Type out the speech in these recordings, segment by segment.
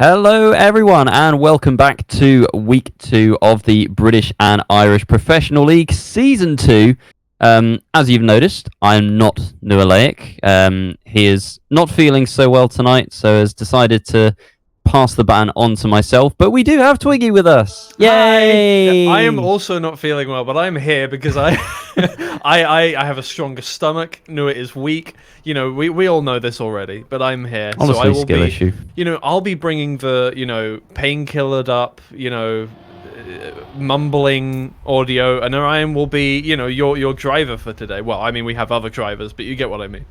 Hello everyone and welcome back to week 2 of the British and Irish Professional League Season 2. As you've noticed, I'm not Nualaic. He is not feeling so well tonight, so has decided to pass the baton on to myself, but we do have Twiggy with us. Yay! Hi. I am also not feeling well, but I'm here because I I have a stronger stomach. Nua is weak. You know, we all know this already, but I'm here. Honestly, so I will skill be, issue. You know, I'll be bringing the, painkillered up, mumbling audio, and Orion will be, your driver for today. Well, I mean, we have other drivers, but you get what I mean.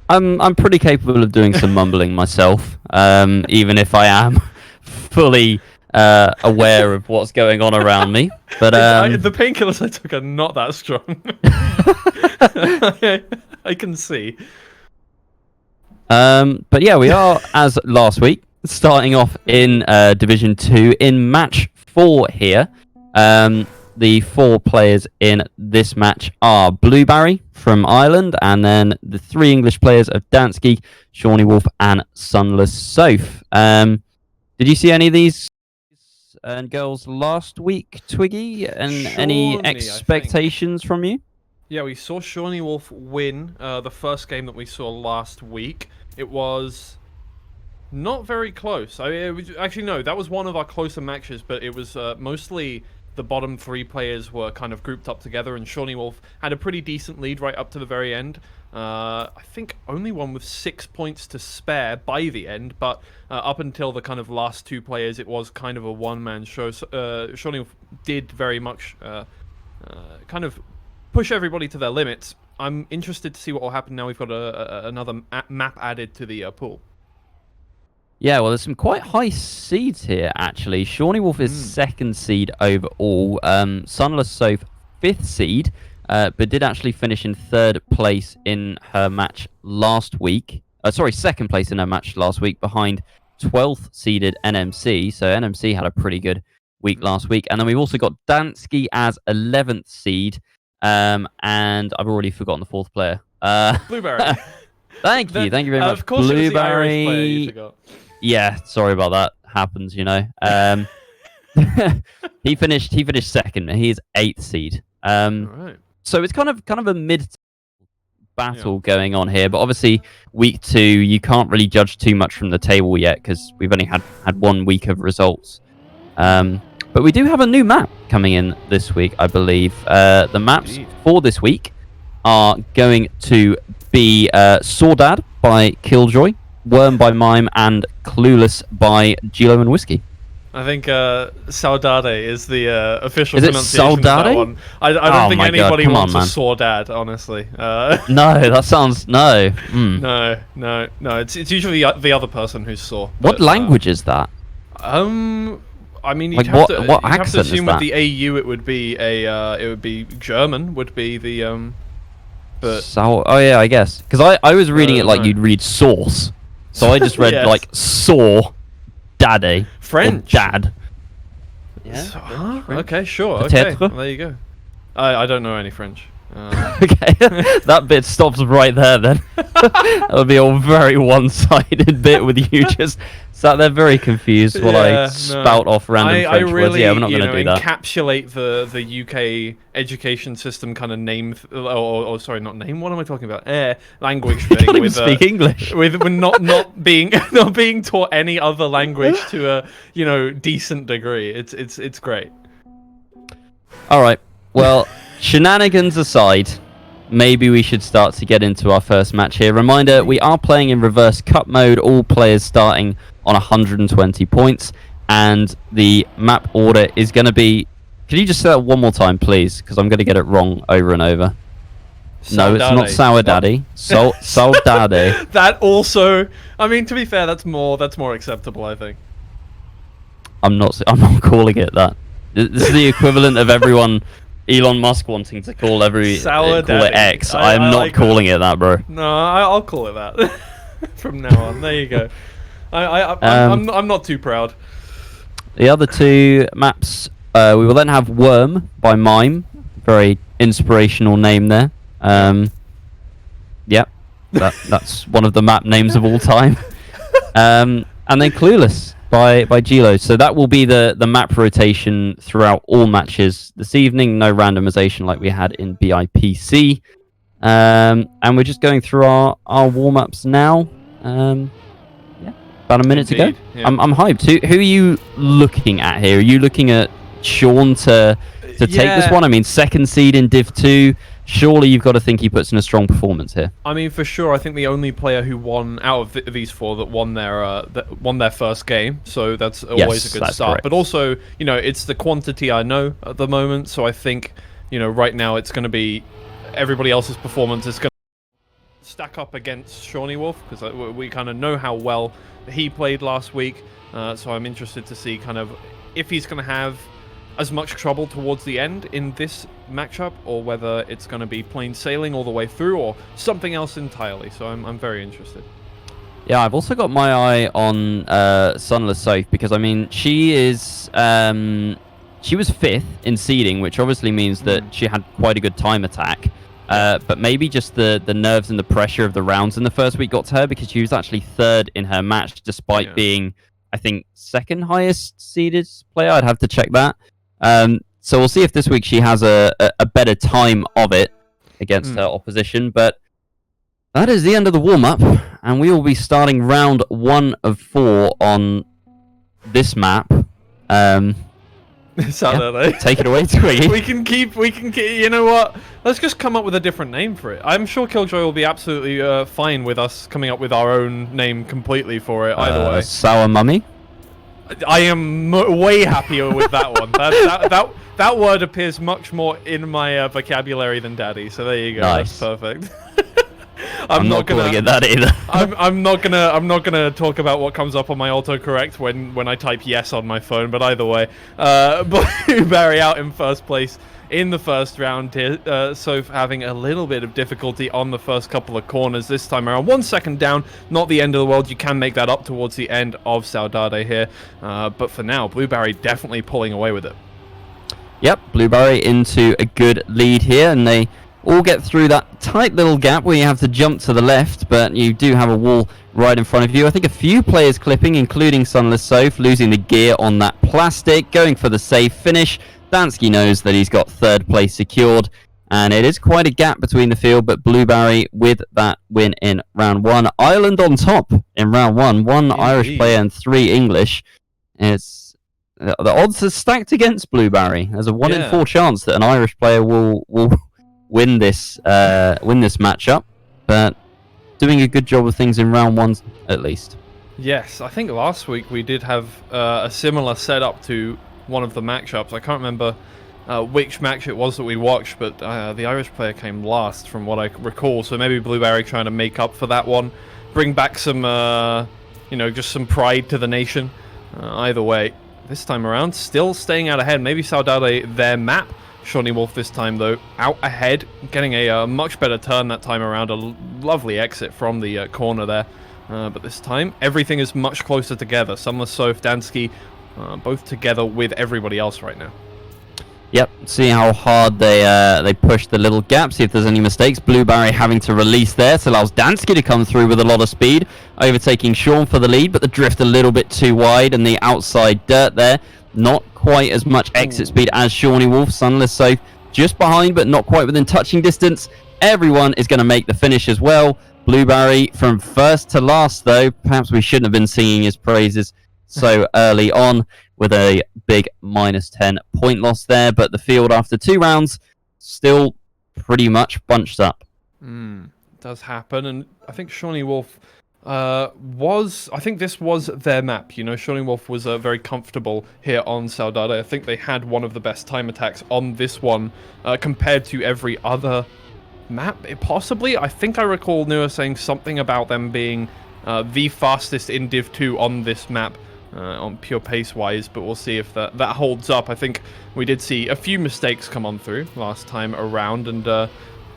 I'm pretty capable of doing some mumbling myself, even if I am fully aware of what's going on around me. But the painkillers I took are not that strong. I can see. But yeah, we are, as last week, starting off in Division 2 in match 4 here. The 4 players in this match are BluBarry from Ireland, and then the 3 English players of Dantski, Seanywolf, and SunlessSoph. Did you see any of these girls last week, Twiggy? And any expectations from you? Yeah, we saw Seanywolf win the first game that we saw last week. It was not very close. Actually, no, that was one of our closer matches, but it was mostly the bottom 3 players were kind of grouped up together, and Seanywolf had a pretty decent lead right up to the very end. I think only one with 6 points to spare by the end, but up until the kind of last 2 players, it was kind of a one-man show. So, Seanywolf did very much kind of push everybody to their limits. I'm interested to see what will happen now we've got another map added to the pool. Yeah, well, there's some quite high seeds here, actually. Seanywolf is 2nd seed overall. SunlessSoph 5th seed, but did actually finish in 3rd place in her match last week. Sorry, 2nd place in her match last week, behind 12th seeded NMC. So NMC had a pretty good week last week. And then we've also got Dantski as 11th seed. And I've already forgotten the 4th player. BluBarry. Thank you very much. Of course, it was the Irish player you forgot. Yeah, sorry about that. Happens, you know. He finished 2nd. He is 8th seed. Right. So it's kind of a mid battle going on here. But obviously, week 2, you can't really judge too much from the table yet because we've only had 1 week of results. But we do have a new map coming in this week, I believe. The maps for this week are going to be Sordad by Killjoy, Worm by Mime, and Clueless by Gilo and Whiskey. I think Saudade is the official pronunciation of that one. I don't think anybody wants a Sordad, honestly. No, that sounds... No. No. It's usually the other person who's sore. What language is that? I mean, you'd have have to assume with the AU it would be German would be the but oh yeah, I guess because I was reading it like you'd read sauce, so I just read like saw, daddy, French, dad. Yeah. Okay, sure. Okay, well, there you go. I don't know any French. Okay, that bit stops right there then. That'll be a very one-sided bit with you just sat there very confused while I spout off random French words. Yeah, we're not going to do that. Encapsulate the UK education system kind of name, or sorry, not name. What am I talking about? Language thing. You can't even speak English. With not being taught any other language to a decent degree. It's great. All right. Well. Shenanigans aside, maybe we should start to get into our first match here. Reminder, we are playing in reverse cup mode, all players starting on 120 points, and the map order is going to be... Can you just say that one more time, please? Because I'm going to get it wrong over and over. No, it's not Sour Daddy. Soldade. That also... I mean, to be fair, that's more acceptable, I think. I'm not calling it that. This is the equivalent of everyone... Elon Musk wanting to call call it X. I'm not calling it that, bro. No, I'll call it that from now on. There you go. I'm not too proud. The other 2 maps, we will then have Worm by Mime. Very inspirational name there. Yep, that's one of the map names of all time. And and then Clueless by Gilo. So that will be the map rotation throughout all matches this evening. No randomization like we had in BIPC. And we're just going through our warm-ups now. Yeah, about a minute to go. Yeah. I'm hyped. Who are you looking at here? Are you looking at Sean to take this one? I mean, second seed in Div 2. Surely you've got to think he puts in a strong performance here. I mean, for sure. I think the only player who won out of these four that won their first game, so that's always a good start. Correct. But also, you know, it's the quantity I know at the moment. So I think, you know, right now it's going to be everybody else's performance is going to stack up against Seanywolf, because we kind of know how well he played last week. So I'm interested to see kind of if he's going to have as much trouble towards the end in this matchup, or whether it's going to be plain sailing all the way through, or something else entirely. So I'm very interested. Yeah, I've also got my eye on SunlessSoph, because I mean she is she was 5th in seeding, which obviously means that she had quite a good time attack. But maybe just the nerves and the pressure of the rounds in the first week got to her, because she was actually 3rd in her match, despite being, I think, 2nd highest seeded player. I'd have to check that. So we'll see if this week she has a better time of it against her opposition. But that is the end of the warm-up, and we will be starting round 1 of 4 on this map. Saturday. Take it away, Twiggy. We can keep, you know what? Let's just come up with a different name for it. I'm sure Killjoy will be absolutely fine with us coming up with our own name completely for it, either way. Sour Mummy? I am way happier with that one. That word appears much more in my vocabulary than Daddy, so there you go. Nice. That's perfect. I'm not gonna get that either. I'm not gonna talk about what comes up on my autocorrect when I type yes on my phone. But either way, BluBarry out in first place in the first round here. Soph having a little bit of difficulty on the first couple of corners this time around. 1 second down, not the end of the world. You can make that up towards the end of Saudade here. But for now, BluBarry definitely pulling away with it. Yep, BluBarry into a good lead here, and they all get through that tight little gap where you have to jump to the left, but you do have a wall right in front of you. I think a few players clipping, including SunlessSoph, losing the gear on that plastic, going for the safe finish. Dantski knows that he's got 3rd place secured, and it is quite a gap between the field, but BluBarry with that win in round 1. Ireland on top in round 1. 1 Irish player and 3 English. It's the odds are stacked against BluBarry. There's a 1 in 4 chance that an Irish player will win this matchup, but doing a good job of things in round 1 at least. Yes, I think last week we did have a similar setup to one of the matchups. I can't remember which match it was that we watched, but the Irish player came last from what I recall, so maybe BluBarry trying to make up for that one, bring back some just some pride to the nation. Either way, this time around still staying out ahead. Maybe Saudade their map. Seanywolf this time, though, out ahead, getting a much better turn that time around. A lovely exit from the corner there. But this time, everything is much closer together. SunlessSoph, Dantski, both together with everybody else right now. Yep, see how hard they push the little gap, see if there's any mistakes. BluBarry having to release there, so allows Dantski to come through with a lot of speed, overtaking Sean for the lead, but the drift a little bit too wide, and the outside dirt there. Not quite as much exit speed as Seanywolf. SunlessSoph just behind, but not quite within touching distance. Everyone is going to make the finish as well. BluBarry from first to last, though. Perhaps we shouldn't have been singing his praises so early on, with a big -10 point loss there. But the field after 2 rounds still pretty much bunched up. Does happen, and I think Seanywolf I think this was their map. You know, Seanywolf was very comfortable here on Saudade. I think they had one of the best time attacks on this one compared to every other map, possibly. I think I recall Nua saying something about them being the fastest in Div 2 on this map on pure pace-wise, but we'll see if that holds up. I think we did see a few mistakes come on through last time around, and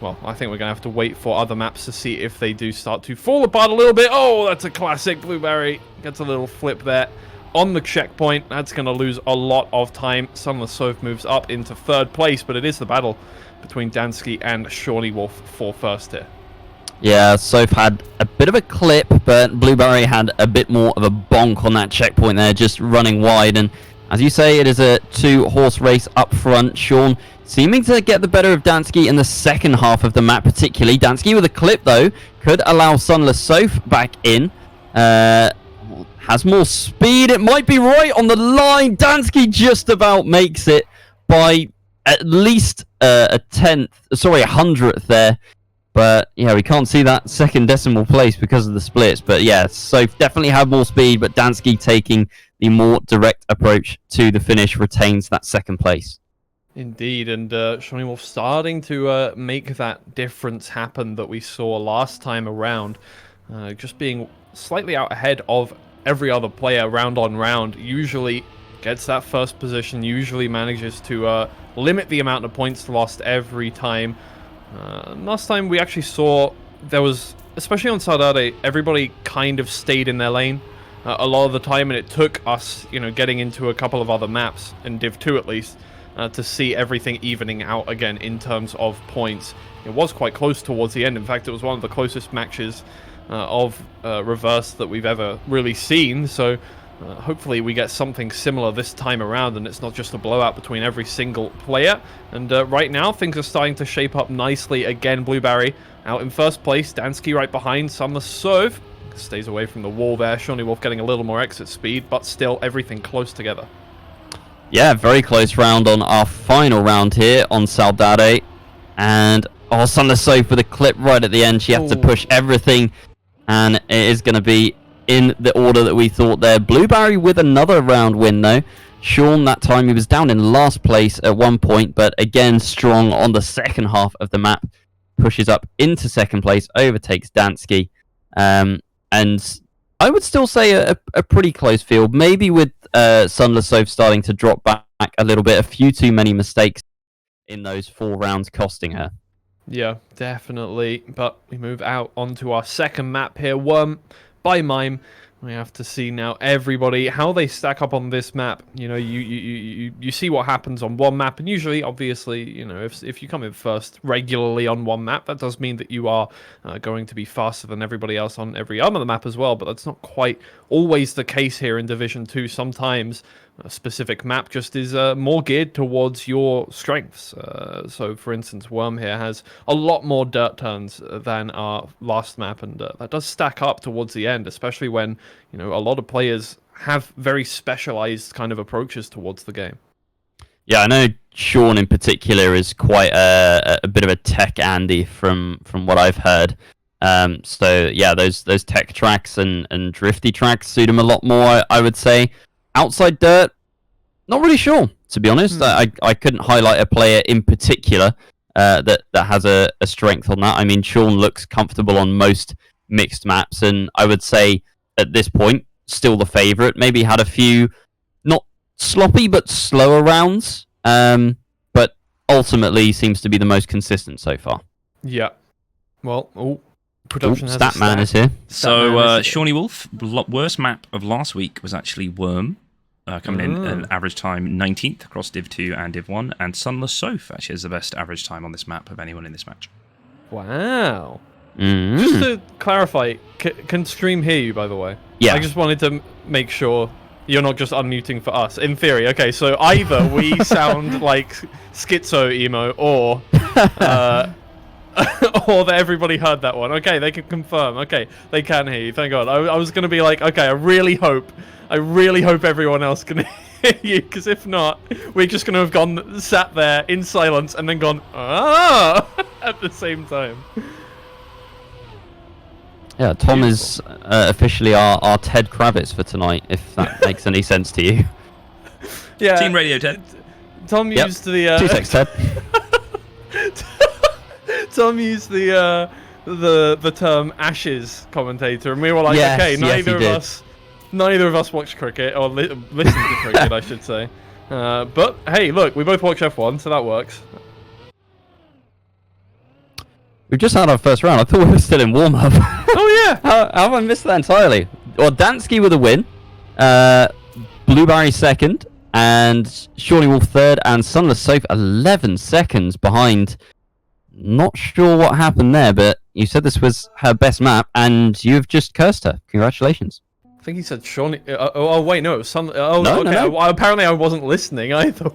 well, I think we're going to have to wait for other maps to see if they do start to fall apart a little bit. Oh, that's a classic. BluBarry gets a little flip there on the checkpoint. That's going to lose a lot of time. SunlessSoph moves up into 3rd place, but it is the battle between Dantski and Seanywolf for first here. Yeah, Soph had a bit of a clip, but BluBarry had a bit more of a bonk on that checkpoint there, just running wide. And as you say, it is a 2-horse race up front. Sean seeming to get the better of Dantski in the second half of the map, particularly. Dantski with a clip, though, could allow SunlessSoph back in. Has more speed. It might be right on the line. Dantski just about makes it by at least a 100th there. But yeah, we can't see that second decimal place because of the splits. But yeah, Soph definitely had more speed, but Dantski taking the more direct approach to the finish retains that second place. Indeed, and Seanywolf starting to make that difference happen that we saw last time around. Just being slightly out ahead of every other player round on round, usually gets that first position, usually manages to limit the amount of points lost every time. Last time we actually saw there was, especially on Saudade, everybody kind of stayed in their lane a lot of the time, and it took us, getting into a couple of other maps, in Div 2 at least, to see everything evening out again in terms of points. It was quite close towards the end. In fact, it was one of the closest matches of reverse that we've ever really seen, so hopefully we get something similar this time around and it's not just a blowout between every single player. And right now things are starting to shape up nicely again. BluBarry out in first place, Dantski right behind, SunlessSoph stays away from the wall there. Seanywolf getting a little more exit speed, but still everything close together. Yeah, very close round on our final round here on Saudade. And SunlessSoph with a clip right at the end. She had to push everything, and it is going to be in the order that we thought there. BluBarry with another round win, though. Sean, that time, he was down in last place at one point, but again, strong on the second half of the map. Pushes up into second place, overtakes Dantski. And I would still say a pretty close field. Maybe with SunlessSoph starting to drop back a little bit. A few too many mistakes in those 4 rounds costing her. Yeah, definitely. But we move out onto our second map here. Worm by Mime. We have to see now everybody how they stack up on this map. You see what happens on one map, and usually, obviously, if you come in first regularly on one map, that does mean that you are going to be faster than everybody else on every other map as well. But that's not quite always the case here in Division 2. Sometimes a specific map just is more geared towards your strengths. So, for instance, Worm here has a lot more dirt turns than our last map, and that does stack up towards the end, especially when a lot of players have very specialized kind of approaches towards the game. Yeah, I know Sean in particular is quite a bit of a tech Andy from what I've heard. So yeah, those tech tracks and drifty tracks suit him a lot more, I would say. Outside dirt, not really sure, to be honest. I couldn't highlight a player in particular that has a strength on that. I mean, Sean looks comfortable on most mixed maps, and I would say at this point, still the favourite. Maybe had a few not sloppy but slower rounds, but ultimately seems to be the most consistent so far. Yeah. Well, production has Statman is here. So, Seanywolf, worst map of last week was actually Worm. Coming in at an average time 19th across Div 2 and Div 1, and SunlessSoph actually has the best average time on this map of anyone in this match. Wow. Just to clarify, can stream hear you, by the way? Yeah. I just wanted to make sure you're not just unmuting for us. In theory, okay, so either we sound like schizo emo, or or that everybody heard that one. Okay, they can confirm. Okay, they can hear you. Thank God. I was going to be like, okay, I really hope everyone else can hear you, because if not, we're just going to have sat there in silence and then gone, at the same time. Yeah, Tom is officially our Ted Kravitz for tonight, if that makes any sense to you. Yeah. Team Radio, Ted. Tom used the... 2 seconds, Ted. Tom used the term Ashes commentator, and we were like, yes, okay, yes, neither of us watch cricket, or listen to cricket, I should say. But hey, look, we both watch F1, so that works. We've just had our first round. I thought we were still in warm-up. Oh yeah! How have I missed that entirely? Well, Dantski with a win, BluBarry second, and Seanywolf third, and SunlessSoph 11 seconds behind. Not sure what happened there, but You said this was her best map, and you've just cursed her. Congratulations. I think he said Shawnee. Oh wait, no, it was Sun. Oh, No, okay. no. Well, apparently, I wasn't listening either.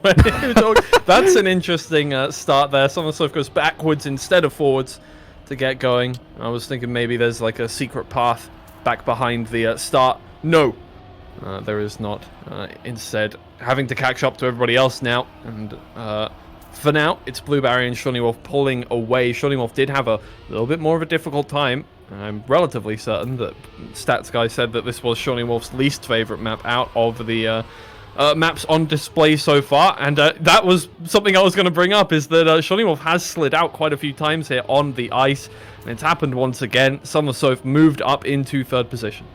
That's an interesting start there. SunlessSoph goes backwards instead of forwards to get going. I was thinking maybe there's like a secret path back behind the start. No, there is not. Instead, having to catch up to everybody else now, and for now, it's BluBarry and Seanywolf pulling away. Seanywolf did have a little bit more of a difficult time. I'm relatively certain that Stats Guy said that this was Seanywolf's least favorite map out of the maps on display so far, and that was something I was going to bring up, is that Seanywolf has slid out quite a few times here on the ice, and it's happened once again. SunlessSoph moved up into third position.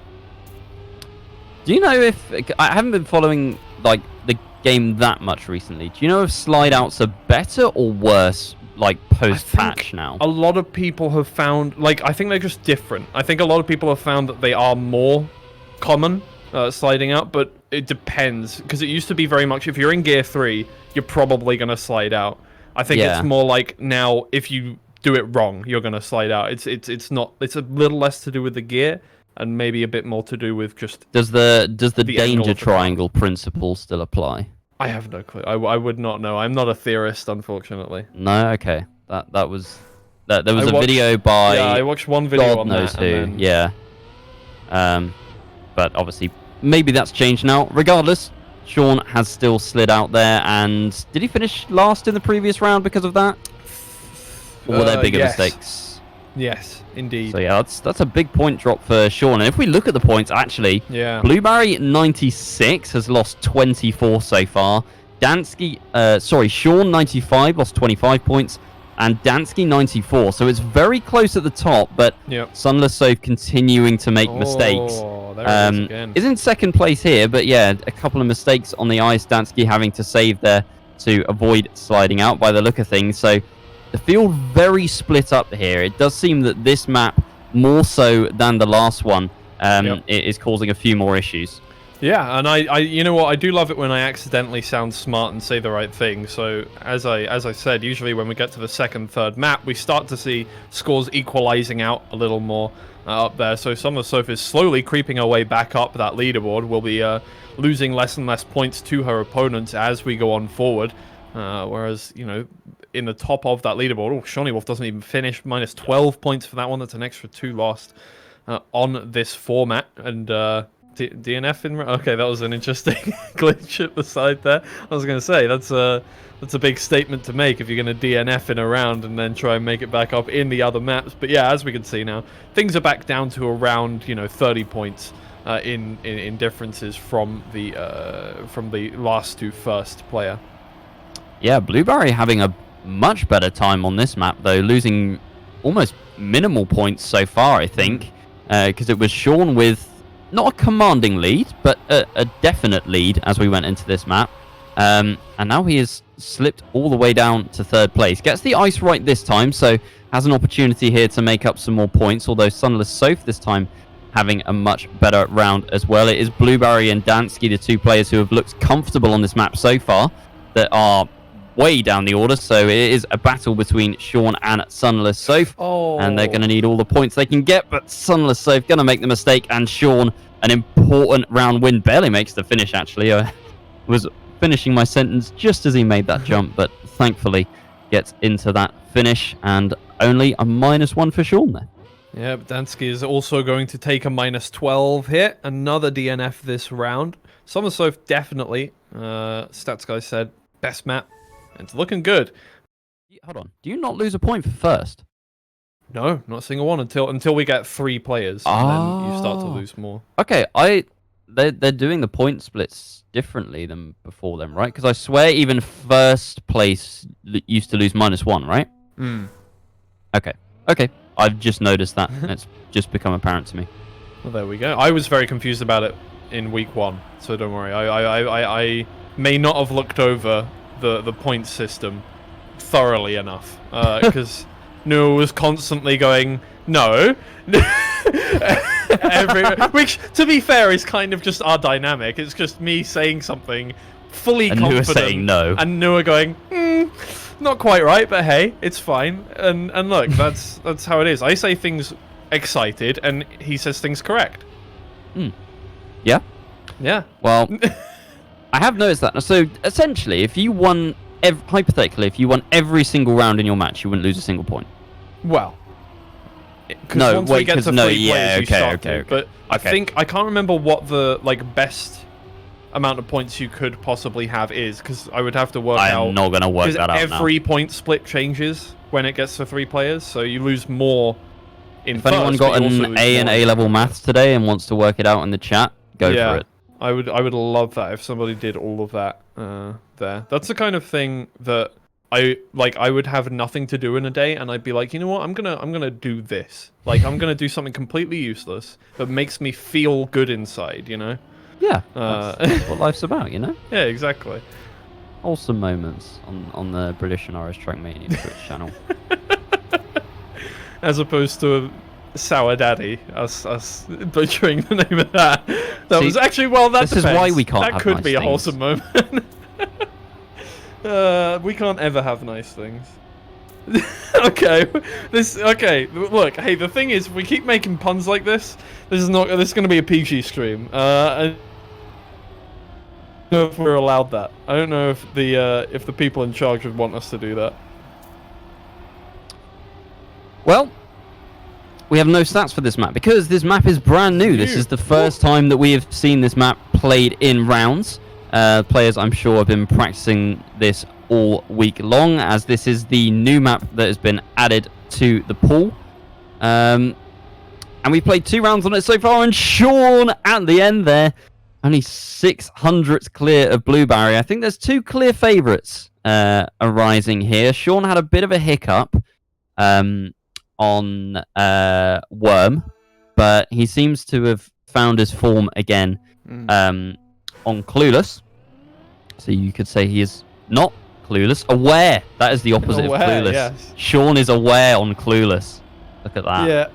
Do you know if... I haven't been following like the game that much recently. Do you know if slide outs are better or worse, like post-patch now? A lot of people have found, like, I think they're just different. I think a lot of people have found that they are more common, sliding out, but it depends, because it used to be very much, if you're in gear 3, you're probably going to slide out. I think it's more like now, if you do it wrong, you're going to slide out. It's not, it's a little less to do with the gear, and maybe a bit more to do with just... Does the danger triangle principle still apply? I have no clue. I would not know. I'm not a theorist, unfortunately. No, okay. There was a video by... Yeah, I watched one video God on knows that. who. And then... Yeah. But obviously, maybe that's changed now. Regardless, Sean has still slid out there, and did he finish last in the previous round because of that? Or were there bigger mistakes? Yes, indeed. So yeah, that's a big point drop for Sean. And if we look at the points, actually, BluBarry 96 has lost 24 so far. Sean 95 lost 25 points, and Dantski 94. So it's very close at the top, but SunlessSoph continuing to make mistakes. There it is again. Is in second place here, but yeah, a couple of mistakes on the ice. Dantski having to save there to avoid sliding out by the look of things. So the field very split up here. It does seem that this map, more so than the last one, is causing a few more issues. Yeah, and I you know what, I do love it when I accidentally sound smart and say the right thing. So as I said, usually when we get to the second, third map, we start to see scores equalizing out a little more up there. So SunlessSoph is slowly creeping her way back up that leaderboard. We'll be losing less and less points to her opponents as we go on forward. Whereas, you know, in the top of that leaderboard, Seanywolf doesn't even finish, minus 12 points for that one. That's an extra 2 lost on this format. And DNF in... Okay, that was an interesting glitch at the side there. I was going to say, that's a big statement to make if you're going to DNF in a round and then try and make it back up in the other maps. But yeah, as we can see now, things are back down to around, 30 points in differences from the last to first player. Yeah, BluBarry having a much better time on this map, though, losing almost minimal points so far, I think, because it was Sean with not a commanding lead, but a definite lead as we went into this map. And now he has slipped all the way down to third place. Gets the ice right this time, so has an opportunity here to make up some more points, although SunlessSoph this time having a much better round as well. It is BluBarry and Dantski, the two players who have looked comfortable on this map so far, that are way down the order. So it is a battle between Sean and SunlessSoph, and they're going to need all the points they can get, but SunlessSoph going to make the mistake, and Sean, an important round win, barely makes the finish, actually. I was finishing my sentence just as he made that jump, but thankfully gets into that finish, and only a -1 for Sean there. Yeah, but Dantski is also going to take a -12 hit. Another DNF this round. SunlessSoph definitely, Stats Guy said, best map. It's looking good. Hold on. Do you not lose a point for first? No, not a single one until we get 3 players. And then you start to lose more. Okay, they're doing the point splits differently than before them, right? Because I swear even first place used to lose -1, right? Okay. I've just noticed that. It's just become apparent to me. Well, there we go. I was very confused about it in week 1, so don't worry. I may not have looked over the point system thoroughly enough, because Noah was constantly going, no. Which, to be fair, is kind of just our dynamic. It's just me saying something fully confident. Noah saying no. And Noah going, Not quite right, but hey, it's fine. And look, that's how it is. I say things excited, and he says things correct. Yeah. Yeah. Well, I have noticed that. So essentially, if you won, hypothetically, if you won every single round in your match, you wouldn't lose a single point. Well. No, once we wait, get to 'cause no, three yeah, players, you start okay. to, But Okay. I think I can't remember what the best amount of points you could possibly have is, because I would have to work out. I'm not gonna work that out now. Every point split changes when it gets to 3 players, so you lose more in If anyone got an A in A-level maths today and wants to work it out in the chat, go for it. I would love that if somebody did all of that there. That's the kind of thing that I would have nothing to do in a day, and I'd be like, you know what, I'm gonna do this. Like, I'm gonna do something completely useless that makes me feel good inside, you know? Yeah, that's what life's about, you know? Yeah, exactly. Wholesome moments on the British and Irish Trackmania Twitch channel. As opposed to Sour Daddy, us butchering the name of that. That was actually, well, that this is why we can't that have could nice be a things. wholesome moment. We can't ever have nice things. Okay, look, hey, the thing is, if we keep making puns like this, this is going to be a PG stream. I don't know if we're allowed that. I don't know if the people in charge would want us to do that. Well, we have no stats for this map because this map is brand new. This is the first time that we have seen this map played in rounds. Players, I'm sure, have been practicing this all week long, as this is the new map that has been added to the pool. And we've played 2 rounds on it so far, and Sean at the end there, only 600th clear of BluBarry. I think there's 2 clear favourites arising here. Sean had a bit of a hiccup on Worm, but he seems to have found his form again on Clueless. So you could say he is not Clueless. Aware. That is the opposite of Clueless. Yes. Sean is aware on Clueless. Look at that. Yeah.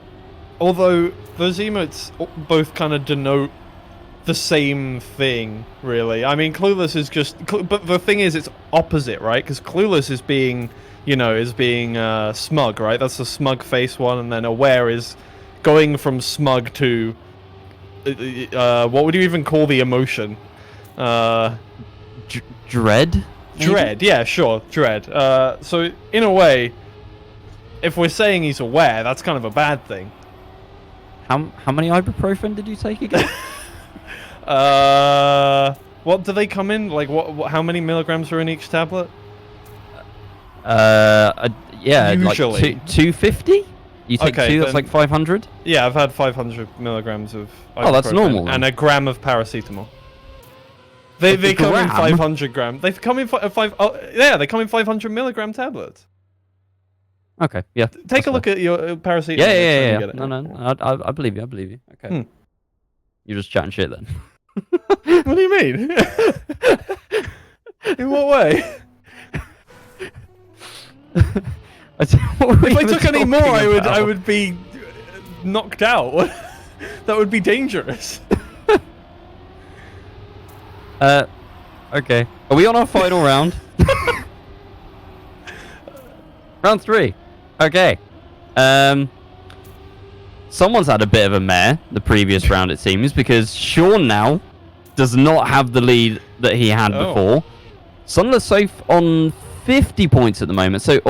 Although those emotes both kind of denote the same thing, really. I mean, Clueless is just... But the thing is, it's opposite, right? Because Clueless is being... smug, right? That's the smug face one, and then aware is going from smug to what would you even call the emotion? Dread? Dread, yeah, sure, dread. So in a way, if we're saying he's aware, that's kind of a bad thing. How many ibuprofen did you take again? What do they come in? Like, what? How many milligrams are in each tablet? Yeah, usually like 250. You take 2. That's like 500. Yeah, I've had 500 milligrams of ibuprofen. Oh, that's normal then. And a gram of paracetamol. They come in 500 gram. They come in they come in 500 milligram tablets. Okay, yeah. Take a look at your paracetamol. Yeah. No, I believe you. Okay. You're just chatting shit then. What do you mean? In what way? If I took any more, I would be knocked out. That would be dangerous. Okay. Are we on our final round? Round 3. Okay. Someone's had a bit of a mare the previous round, it seems, because Sean now does not have the lead that he had before. SunlessSoph on 50 points at the moment. So,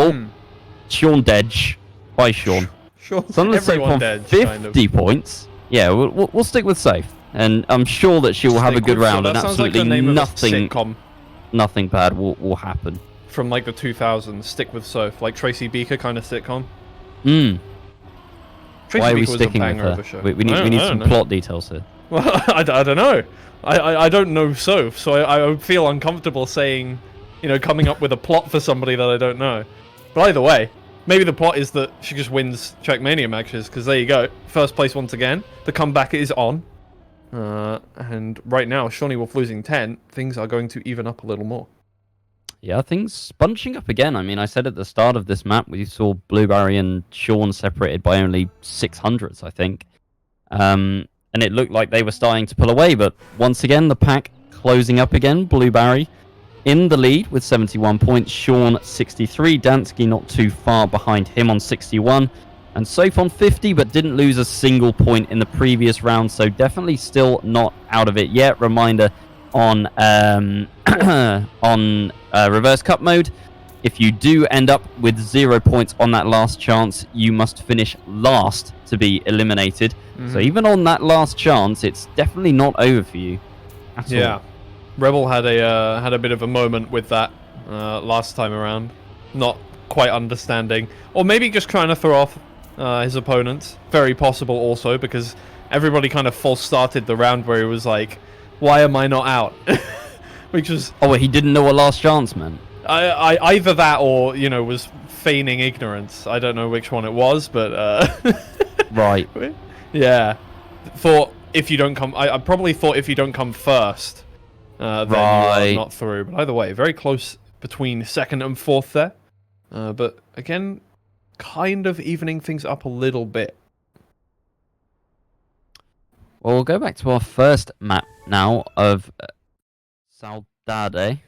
Sean Dedge. Bye, Sean. SunlessSoph on 50 points. Yeah, we'll stick with Soph. And I'm sure that she will have a good round, and absolutely nothing bad will happen. From like the 2000s, Stick with Soph, like Tracy Beaker kind of sitcom. Why are we sticking with her? We need some plot details here. Well, I don't know. I don't know Soph, so I would feel uncomfortable saying, coming up with a plot for somebody that I don't know. But either way, maybe the plot is that she just wins Trackmania matches, because there you go. First place once again. The comeback is on. And right now, Seanywolf losing 10, things are going to even up a little more. Yeah, things bunching up again. I mean, I said at the start of this map, we saw BluBarry and Sean separated by only 600s, I think. And it looked like they were starting to pull away, but once again, the pack closing up again. BluBarry in the lead with 71 points. Sean 63. Dantski not too far behind him on 61. And Soph on 50, but didn't lose a single point in the previous round, so definitely still not out of it yet. Reminder on reverse cup mode, if you do end up with 0 points on that last chance, you must finish last to be eliminated. So even on that last chance, it's definitely not over for you at all. Rebel had a bit of a moment with that last time around, not quite understanding, or maybe just trying to throw off his opponents. Very possible also, because everybody kind of false started the round where he was like, why am I not out? Which was... Oh, well, he didn't know a last chance meant. Either that or, you know, was feigning ignorance. I don't know which one it was, but... Right. Yeah. Thought if you don't come... I probably thought if you don't come first, then you are not through. But either way, very close between second and fourth there. But again, kind of evening things up a little bit. Well, we'll go back to our first map now of Saudade.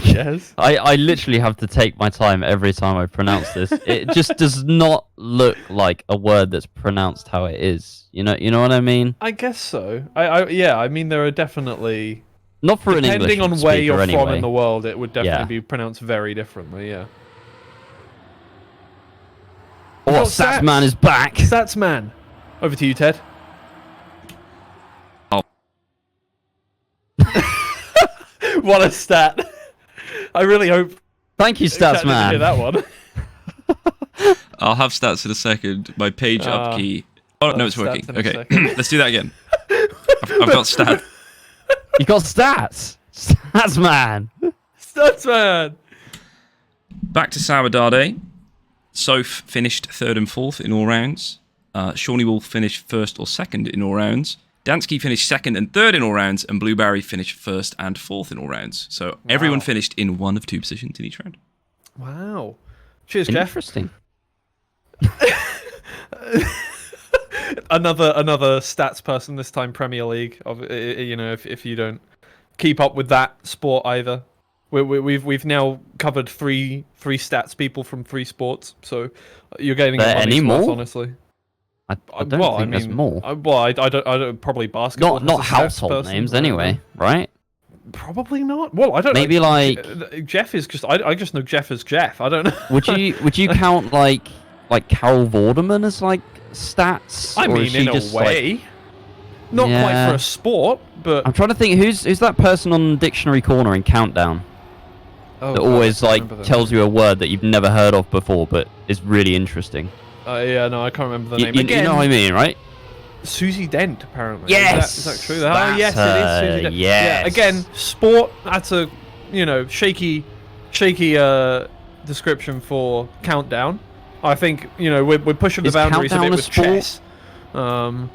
Yes. I literally have to take my time every time I pronounce this. It just does not look like a word that's pronounced how it is. You know what I mean? I guess so. Yeah, I mean there are definitely... Not for an English depending on where you're anyway. from in the world, it would definitely be pronounced very differently, yeah. Oh, Statsman is back! Statsman! Over to you, Ted. Oh. What a stat! I really hope... Thank you, Statsman! Hear that one. I'll have stats in a second. My page up key. Oh, no, it's working. Okay, let's do that again. I've got stats. You got stats! Statsman! Statsman! Back to Saudade. Soph finished third and fourth in all rounds. Seanywolf finished first or second in all rounds. Dantski finished second and third in all rounds, and BluBarry finished first and fourth in all rounds. So everyone finished in one of two positions in each round. Wow. Cheers, Jeff. Interesting. Another stats person, this time Premier League. You know, if you don't keep up with that sport either, we've now covered three stats people from 3 sports. So you're getting any more? Honestly. I don't think there's more. I don't probably basketball. Not household names anyway, right? Probably not. Well, I don't know. Maybe like Jeff is just. I just know Jeff as Jeff. I don't know. Would you count like Carol Vorderman as like stats? I mean, in a way, not quite for a sport, but I'm trying to think who's that person on Dictionary Corner in Countdown that always like tells you a word that you've never heard of before, but is really interesting. Yeah, no, I can't remember the name. You know what I mean, right? Susie Dent, apparently. Yes! Is that true? Oh, yes, it is Susie Dent. Yes. Yeah, again, sport, that's a, shaky description for Countdown. I think, we're pushing the boundaries a bit with chess. So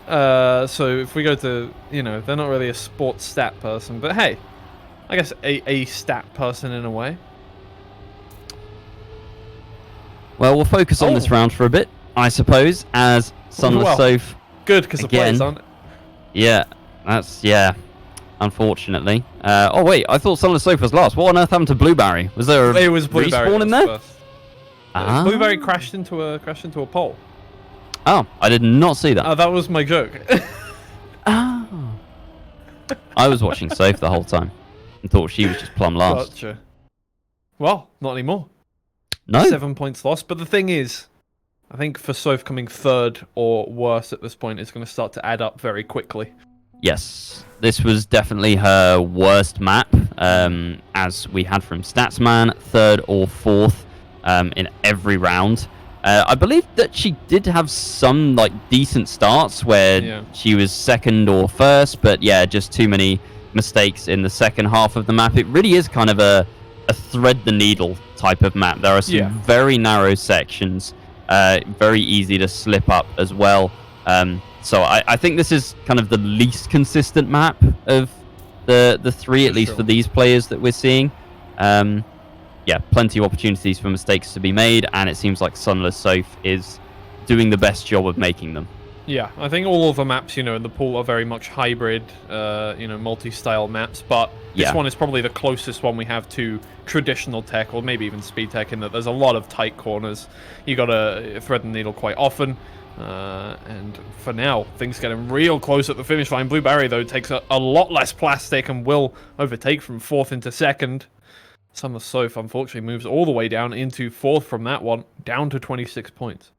if we go to, they're not really a sports stat person, but hey, I guess a stat person in a way. Well, we'll focus on this round for a bit, I suppose, as SunlessSoph. Good, because the players aren't. Yeah, unfortunately. Oh wait, I thought SunlessSoph was last. What on earth happened to BluBarry? Was there a respawn in there? BluBarry crashed into a pole. Oh, I did not see that. Oh, that was my joke. Oh. I was watching Soph the whole time and thought she was just plumb last. Gotcha. Well, not anymore. No. 7 points lost. But the thing is, I think for Soph coming third or worse at this point, it's going to start to add up very quickly. Yes, this was definitely her worst map, as we had from Statsman, third or fourth in every round. I believe that she did have some decent starts where she was second or first, but yeah, just too many mistakes in the second half of the map. It really is kind of a thread the needle type of map. There are some very narrow sections, very easy to slip up as well. So I think this is kind of the least consistent map of the three, at least for these players that we're seeing. Yeah, plenty of opportunities for mistakes to be made, and it seems like SunlessSoph is doing the best job of making them. Yeah, I think all of the maps, in the pool are very much hybrid, multi-style maps, but this one is probably the closest one we have to traditional tech, or maybe even speed tech, in that there's a lot of tight corners. You gotta thread the needle quite often, and for now, things getting real close at the finish line. BluBarry, though, takes a lot less plastic and will overtake from 4th into 2nd. SunlessSoph, unfortunately, moves all the way down into 4th from that one, down to 26 points.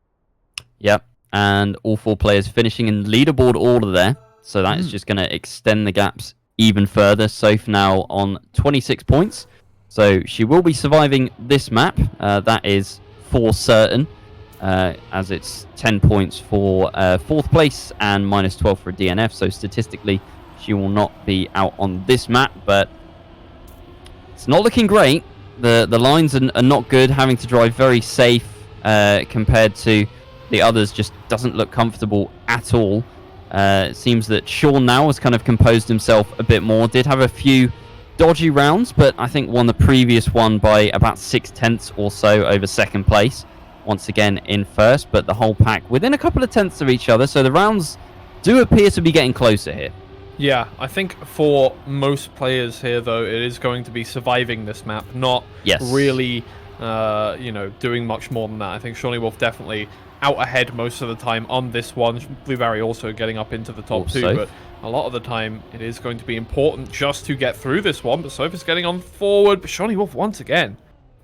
Yep. And all 4 players finishing in leaderboard order there. So that is just going to extend the gaps even further. Soph now on 26 points. So she will be surviving this map. That is for certain, as it's 10 points for 4th place and minus 12 for a DNF. So statistically, she will not be out on this map. But it's not looking great. The lines are not good. Having to drive very safe compared to the others just doesn't look comfortable at all. It seems that Sean now has kind of composed himself a bit more. Did have a few dodgy rounds, but I think won the previous one by about 0.6 or so over 2nd place. Once again in 1st, but the whole pack within a couple of tenths of each other. So the rounds do appear to be getting closer here. Yeah, I think for most players here, though, it is going to be surviving this map, not really, doing much more than that. I think Seanywolf definitely out ahead most of the time on this one. BluBarry also getting up into the top 2, but a lot of the time it is going to be important just to get through this one. But Soph is getting on forward, but Seanywolf once again,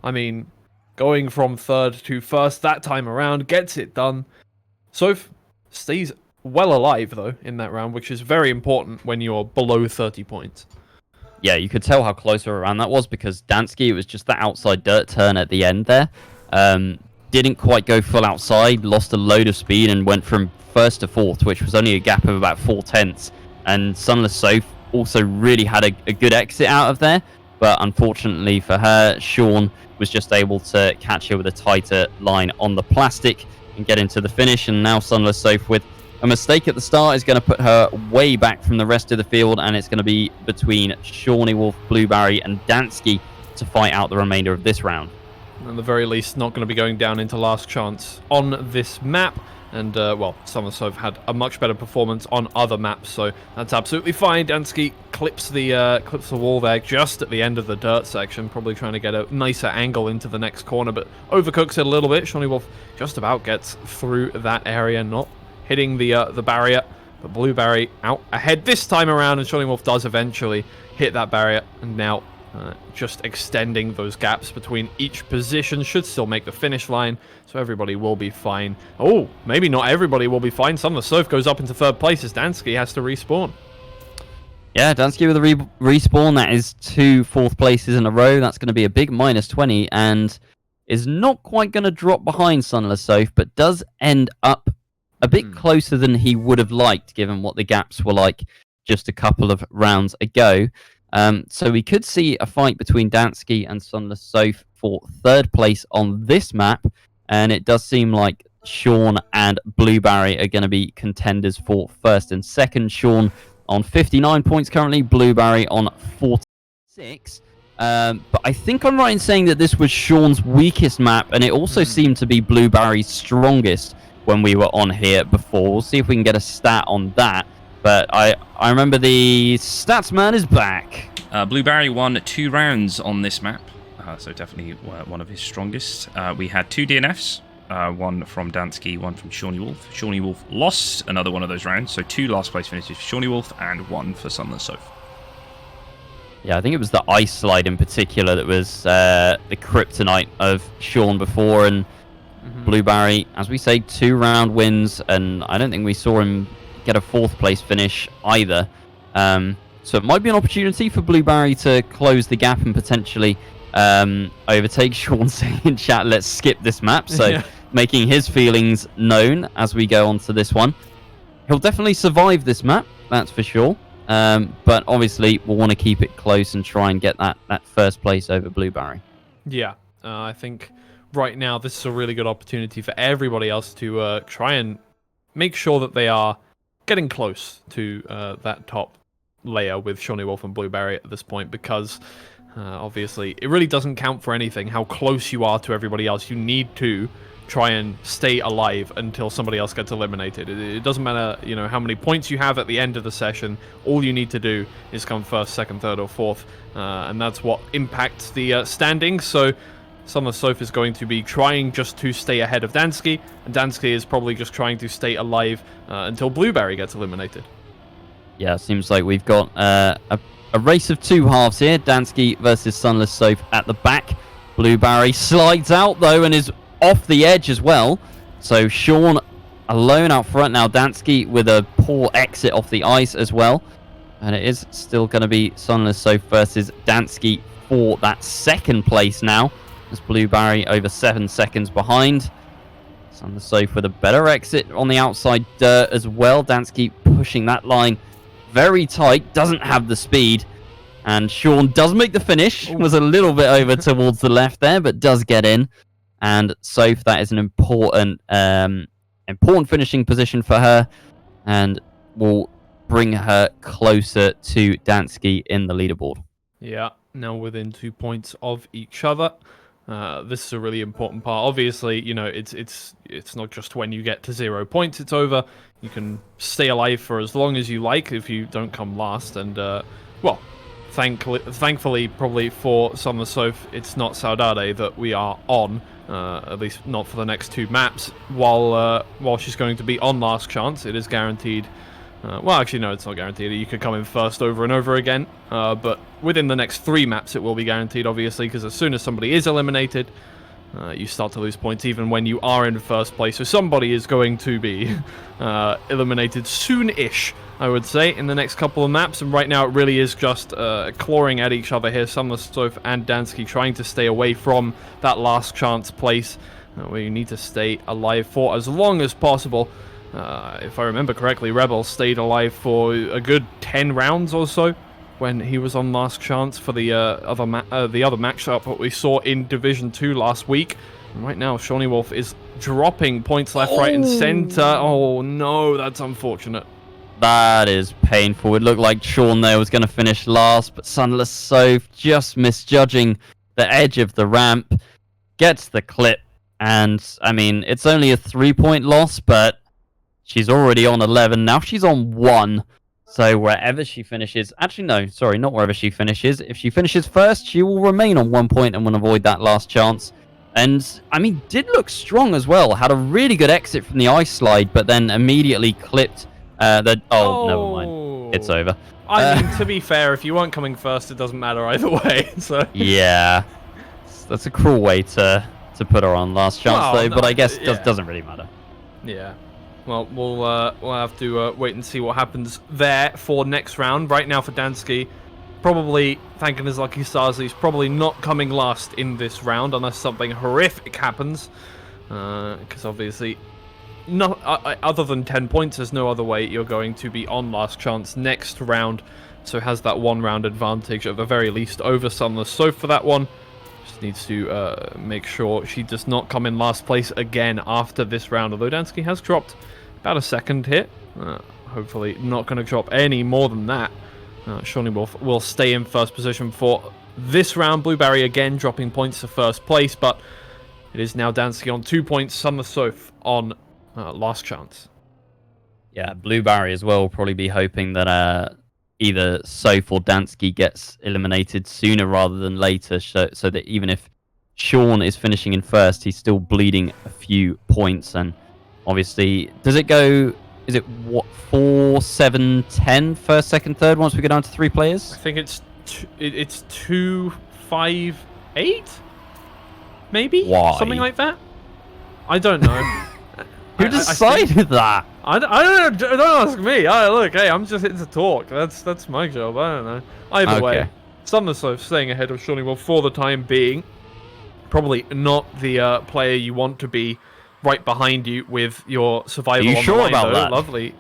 I mean, going from 3rd to 1st that time around, gets it done. Soph stays well alive, though, in that round, which is very important when you're below 30 points. Yeah, you could tell how close around that was because Dantski, it was just that outside dirt turn at the end there. Didn't quite go full outside, lost a load of speed and went from 1st to 4th, which was only a gap of about 0.4. And SunlessSoph also really had a good exit out of there, but unfortunately for her, Sean was just able to catch her with a tighter line on the plastic and get into the finish. And now SunlessSoph, with a mistake at the start, is going to put her way back from the rest of the field, and it's going to be between Seanywolf, BluBarry and Dantski to fight out the remainder of this round. At the very least, not going to be going down into last chance on this map. And, SunlessSoph had a much better performance on other maps, so that's absolutely fine. Dantski clips the wall there just at the end of the dirt section, probably trying to get a nicer angle into the next corner, but overcooks it a little bit. Seanywolf just about gets through that area, not hitting the barrier, but BluBarry out ahead this time around, and Seanywolf does eventually hit that barrier, and now just extending those gaps between each position should still make the finish line, so everybody will be fine. Oh, maybe not everybody will be fine. SunlessSoph goes up into 3rd place as Dantski has to respawn. Yeah, Dantski with a respawn. That is 2 4th places in a row. That's going to be a big minus 20 and is not quite going to drop behind SunlessSoph, but does end up a bit closer than he would have liked, given what the gaps were like just a couple of rounds ago. So we could see a fight between Dantski and SunlessSoph for 3rd place on this map, and it does seem like Sean and BluBarry are going to be contenders for 1st and 2nd. Sean on 59 points currently, BluBarry on 46. But I think I'm right in saying that this was Sean's weakest map, and it also seemed to be BluBarry's strongest when we were on here before. We'll see if we can get a stat on that. But I remember the stats man is back. BluBarry won 2 rounds on this map, so definitely one of his strongest. We had 2 DNFs, one from Dantski, one from Seanywolf. Seanywolf lost another one of those rounds, so 2 last place finishes for Seanywolf and 1 for SunlessSoph. Yeah, I think it was the ice slide in particular that was the kryptonite of Sean before, and BluBarry, as we say, 2 round wins, and I don't think we saw him get a 4th place finish either. So it might be an opportunity for BluBarry to close the gap and potentially overtake. Sean saying in chat, let's skip this map. So making his feelings known as we go on to this one. He'll definitely survive this map, that's for sure. But obviously we'll want to keep it close and try and get that 1st place over BluBarry. Yeah, I think right now this is a really good opportunity for everybody else to try and make sure that they are getting close to that top layer with Seanywolf and BluBarry at this point, because obviously it really doesn't count for anything how close you are to everybody else. You need to try and stay alive until somebody else gets eliminated. It doesn't matter, you know, how many points you have at the end of the session. All you need to do is come first, second, third, or fourth, and that's what impacts the standings. So SunlessSoph is going to be trying just to stay ahead of Dantski, and Dantski is probably just trying to stay alive until BluBarry gets eliminated. Yeah, seems like we've got a race of two halves here. Dantski versus SunlessSoph at the back. BluBarry slides out, though, and is off the edge as well. So Sean alone out front now. Dantski with a poor exit off the ice as well. And it is still going to be SunlessSoph versus Dantski for that second place now. As BluBarry over 7 seconds behind. SunlessSoph with a better exit on the outside dirt as well. Dantski pushing that line very tight. Doesn't have the speed. And Sean does make the finish. Was a little bit over towards the left there, but does get in. And Soph, that is an important finishing position for her, and will bring her closer to Dantski in the leaderboard. Yeah, now within 2 points of each other. This is a really important part. Obviously, you know, it's not just when you get to 0 points it's over. You can stay alive for as long as you like if you don't come last. And well, thankfully, probably for SunlessSoph, it's not Saudade that we are on. At least not for the next 2 maps. While she's going to be on last chance, it is guaranteed. Well, actually, no, it's not guaranteed. You could come in first over and over again. But within the next 3 maps, it will be guaranteed, obviously, because as soon as somebody is eliminated, you start to lose points even when you are in first place. So somebody is going to be eliminated soon-ish, I would say, in the next couple of maps. And right now, it really is just clawing at each other here. SunlessSoph and Dantski trying to stay away from that last chance place, where you need to stay alive for as long as possible. If I remember correctly, Rebel stayed alive for a good 10 rounds or so when he was on last chance for the other matchup that we saw in Division 2 last week. And right now, Seanywolf is dropping points left, right, and center. Oh no, that's unfortunate. That is painful. It looked like Sean there was going to finish last, but SunlessSoph just misjudging the edge of the ramp, gets the clip, and I mean, it's only a 3-point loss, but she's already on 11. Now she's on 1. So wherever she finishes... Actually, no. Sorry, not wherever she finishes. If she finishes first, she will remain on 1 point and will avoid that last chance. And, I mean, did look strong as well. Had a really good exit from the ice slide, but then immediately clipped the... Oh, never mind. It's over. I mean, to be fair, if you weren't coming first, it doesn't matter either way. So yeah. That's a cruel way to put her on last chance, though. No, but I guess it doesn't really matter. Yeah. Well, we'll have to wait and see what happens there for next round. Right now for Dantski, probably thanking his lucky stars, he's probably not coming last in this round unless something horrific happens. Because obviously, other than 10 points, there's no other way you're going to be on last chance next round. So has that 1 round advantage at the very least over SunlessSoph for that one. Just needs to make sure she does not come in last place again after this round. Although Dantski has dropped about a second here. Hopefully not going to drop any more than that. Seanywolf will stay in first position for this round. BluBarry again dropping points to first place, but it is now Dantski on 2 points. SunlessSoph on last chance. Yeah, BluBarry as well will probably be hoping that either Soph or Dantski gets eliminated sooner rather than later, so that even if Sean is finishing in first, he's still bleeding a few points. And obviously, does it go... Is it, what, 4, 7, 10, first, second, third, once we go down to 3 players? I think it's 2, 5, 8? Maybe? Why? Something like that? I don't know. Who decided that? I don't know. Don't ask me. Look, hey, I'm just here to talk. That's my job. I don't know. Either way, SunlessSoph staying ahead of Seanywolf for the time being. Probably not the player you want to be right behind you with your survival. Are you sure about that? Lovely.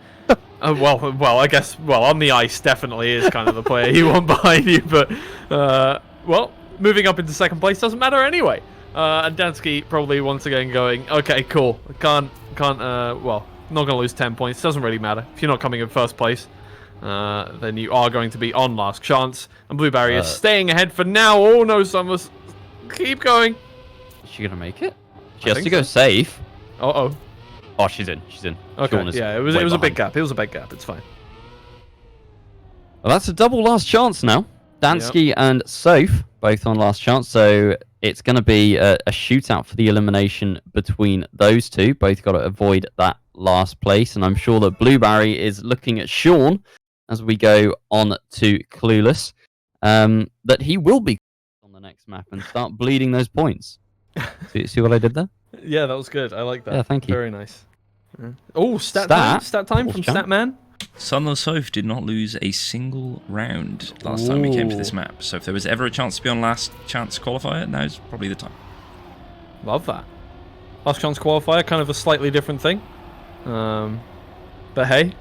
Well, I guess. Well, on the ice, definitely is kind of the player you want behind you. But well, moving up into second place doesn't matter anyway. And Dantski probably once again going, okay, cool. Can't. Well, not gonna lose 10 points. Doesn't really matter if you're not coming in first place. Then you are going to be on last chance. And BluBarry is staying ahead for now. Oh no, Sunless, keep going. Is she gonna make it? She has to go safe. Uh-oh. Oh, she's in. She's in. Okay, yeah, it was a big gap. It was a big gap. It's fine. Well, that's a double last chance now. Dantski and Soph both on last chance, so it's going to be a shootout for the elimination between those two. Both got to avoid that last place, and I'm sure that BluBarry is looking at Sean as we go on to Clueless, that he will be on the next map and start bleeding those points. See what I did there? Yeah, that was good. I like that. Yeah, thank you. Very nice. Oh, stat time from Statman. SunlessSoph did not lose a single round last time we came to this map. So if there was ever a chance to be on last chance qualifier, now's probably the time. Love that. Last chance qualifier, kind of a slightly different thing. But hey.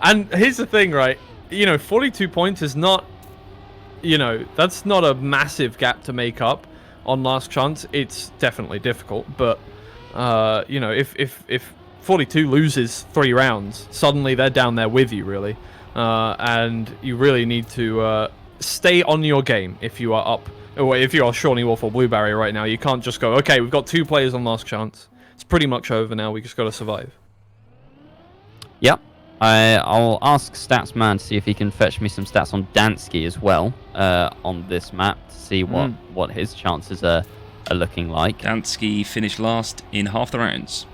And here's the thing, right? 42 points is not, that's not a massive gap to make up on last chance. It's definitely difficult, but if 42 loses 3 rounds, suddenly they're down there with you, really. And you really need to stay on your game if you are up, or if you are Seanywolf or BluBarry right now. You can't just go, okay, we've got 2 players on last chance. It's pretty much over now. We just got to survive. Yep. I'll ask Statsman to see if he can fetch me some stats on Dantski as well on this map to see what his chances are looking like. Dantski finished last in half the rounds.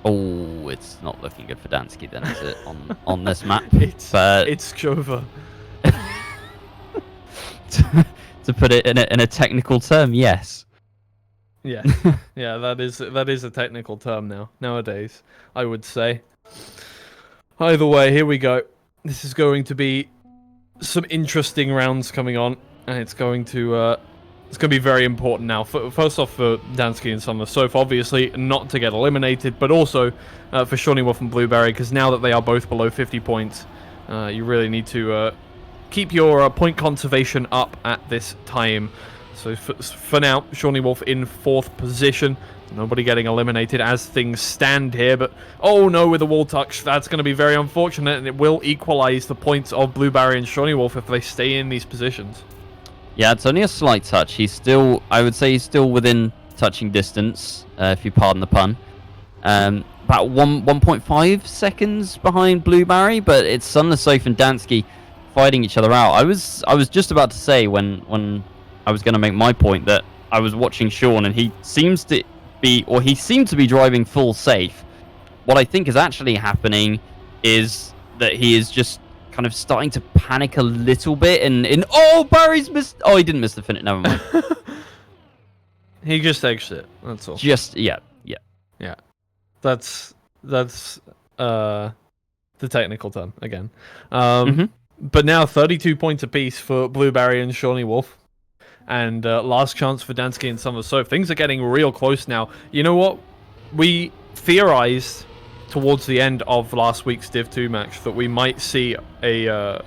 Oh, it's not looking good for Dantski then, is it, on this map? It's over. To put it in a technical term, yes. Yeah, yeah, that is a technical term nowadays, I would say. Either way, here we go. This is going to be some interesting rounds coming on, and it's going to be very important now. First off, for Dantski and SunlessSoph, obviously not to get eliminated, but also for Seanywolf and BluBarry, because now that they are both below 50 points, you really need to keep your point conservation up at this time. So for now, Seanywolf in 4th position. Nobody getting eliminated as things stand here, but oh no, with a wall touch, that's going to be very unfortunate, and it will equalize the points of BluBarry and Seanywolf if they stay in these positions. Yeah, it's only a slight touch. I would say he's still within touching distance, if you pardon the pun. About 1.5 seconds behind BluBarry, but it's SunlessSoph and Dantski fighting each other out. I was just about to say when I was going to make my point that I was watching Sean and he seemed to be driving full safe. What I think is actually happening is that he is just kind of starting to panic a little bit and oh, Barry's missed. Oh, he didn't miss the finish. Never mind. He just edged it. That's all. Just yeah. That's the technical term again. But now 32 points apiece for BluBarry and Seanywolf. And last chance for Dantski and SunlessSoph. Things are getting real close now. You know what? We theorized towards the end of last week's Div 2 match that we might see a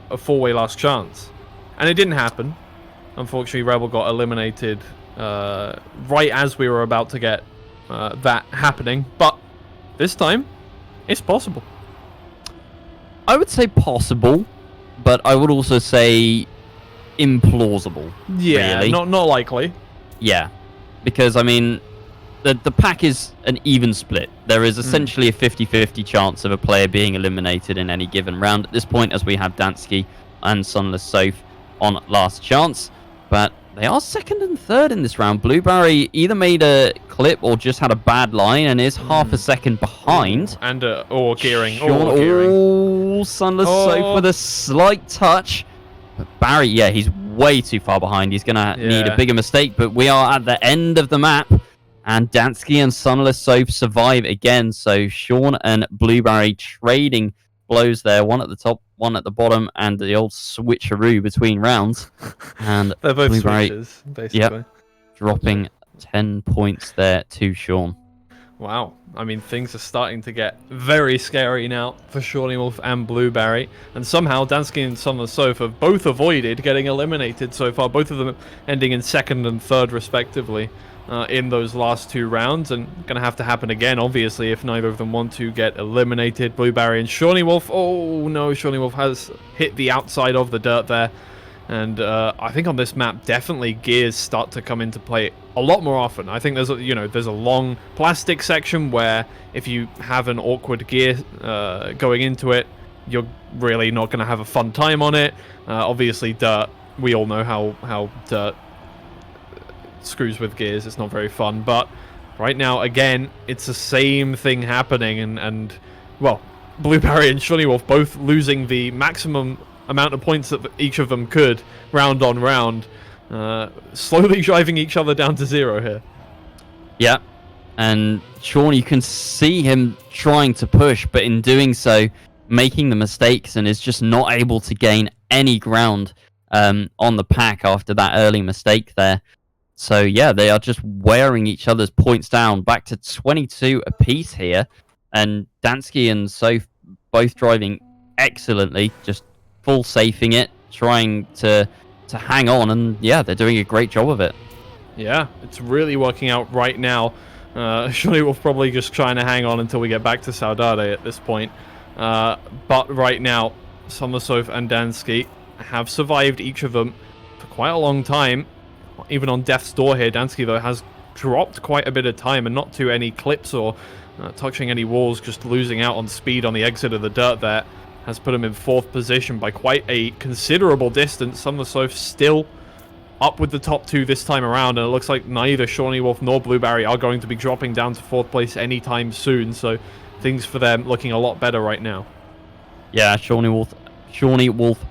4-way last chance. And it didn't happen. Unfortunately, Rebel got eliminated right as we were about to get that happening. But this time, it's possible. I would say possible, but I would also say implausible. Yeah, really. not likely. Yeah, because I mean, the pack is an even split. There is essentially a 50-50 chance of a player being eliminated in any given round at this point, as we have Dantski and SunlessSoph on last chance. But they are 2nd and 3rd in this round. BluBarry either made a clip or just had a bad line and is half a second behind. And or gearing. Oh, SunlessSoph with a slight touch. But Barry, yeah, he's way too far behind. He's going to need a bigger mistake. But we are at the end of the map. And Dantski and SunlessSoph survive again. So Sean and BluBarry trading blows there. One at the top, one at the bottom. And the old switcheroo between rounds. And they're both BluBarry, switches, basically. Yep, dropping 10 points there to Sean. Wow. I mean, things are starting to get very scary now for Seanywolf and BluBarry. And somehow Dantski and SunlessSoph have both avoided getting eliminated so far. Both of them ending in 2nd and 3rd, respectively, in those last 2 rounds. And going to have to happen again, obviously, if neither of them want to get eliminated. BluBarry and Seanywolf. Oh, no. Seanywolf has hit the outside of the dirt there. And I think on this map, definitely gears start to come into play a lot more often. I think there's a long plastic section where if you have an awkward gear going into it, you're really not going to have a fun time on it. Obviously, dirt. We all know how dirt screws with gears. It's not very fun. But right now, again, it's the same thing happening, and well, BluBarry and Seanywolf both losing the maximum amount of points that each of them could round on round, slowly driving each other down to 0 here. Yeah, and Sean, you can see him trying to push, but in doing so, making the mistakes and is just not able to gain any ground on the pack after that early mistake there. So yeah, they are just wearing each other's points down, back to 22 apiece here, and Dantski and Soph both driving excellently, just full safing it, trying to hang on, and yeah, they're doing a great job of it. Yeah, it's really working out right now. Seanywolf probably just trying to hang on until we get back to Saudade at this point. But right now, SunlessSoph and Dantski have survived each of them for quite a long time. Even on death's door here, Dantski though has dropped quite a bit of time and not to any clips or touching any walls, just losing out on speed on the exit of the dirt there. Has put him in 4th position by quite a considerable distance. SunlessSoph still up with the top 2 this time around, and it looks like neither Seanywolf nor BluBarry are going to be dropping down to 4th place anytime soon, so things for them looking a lot better right now. Yeah, Seanywolf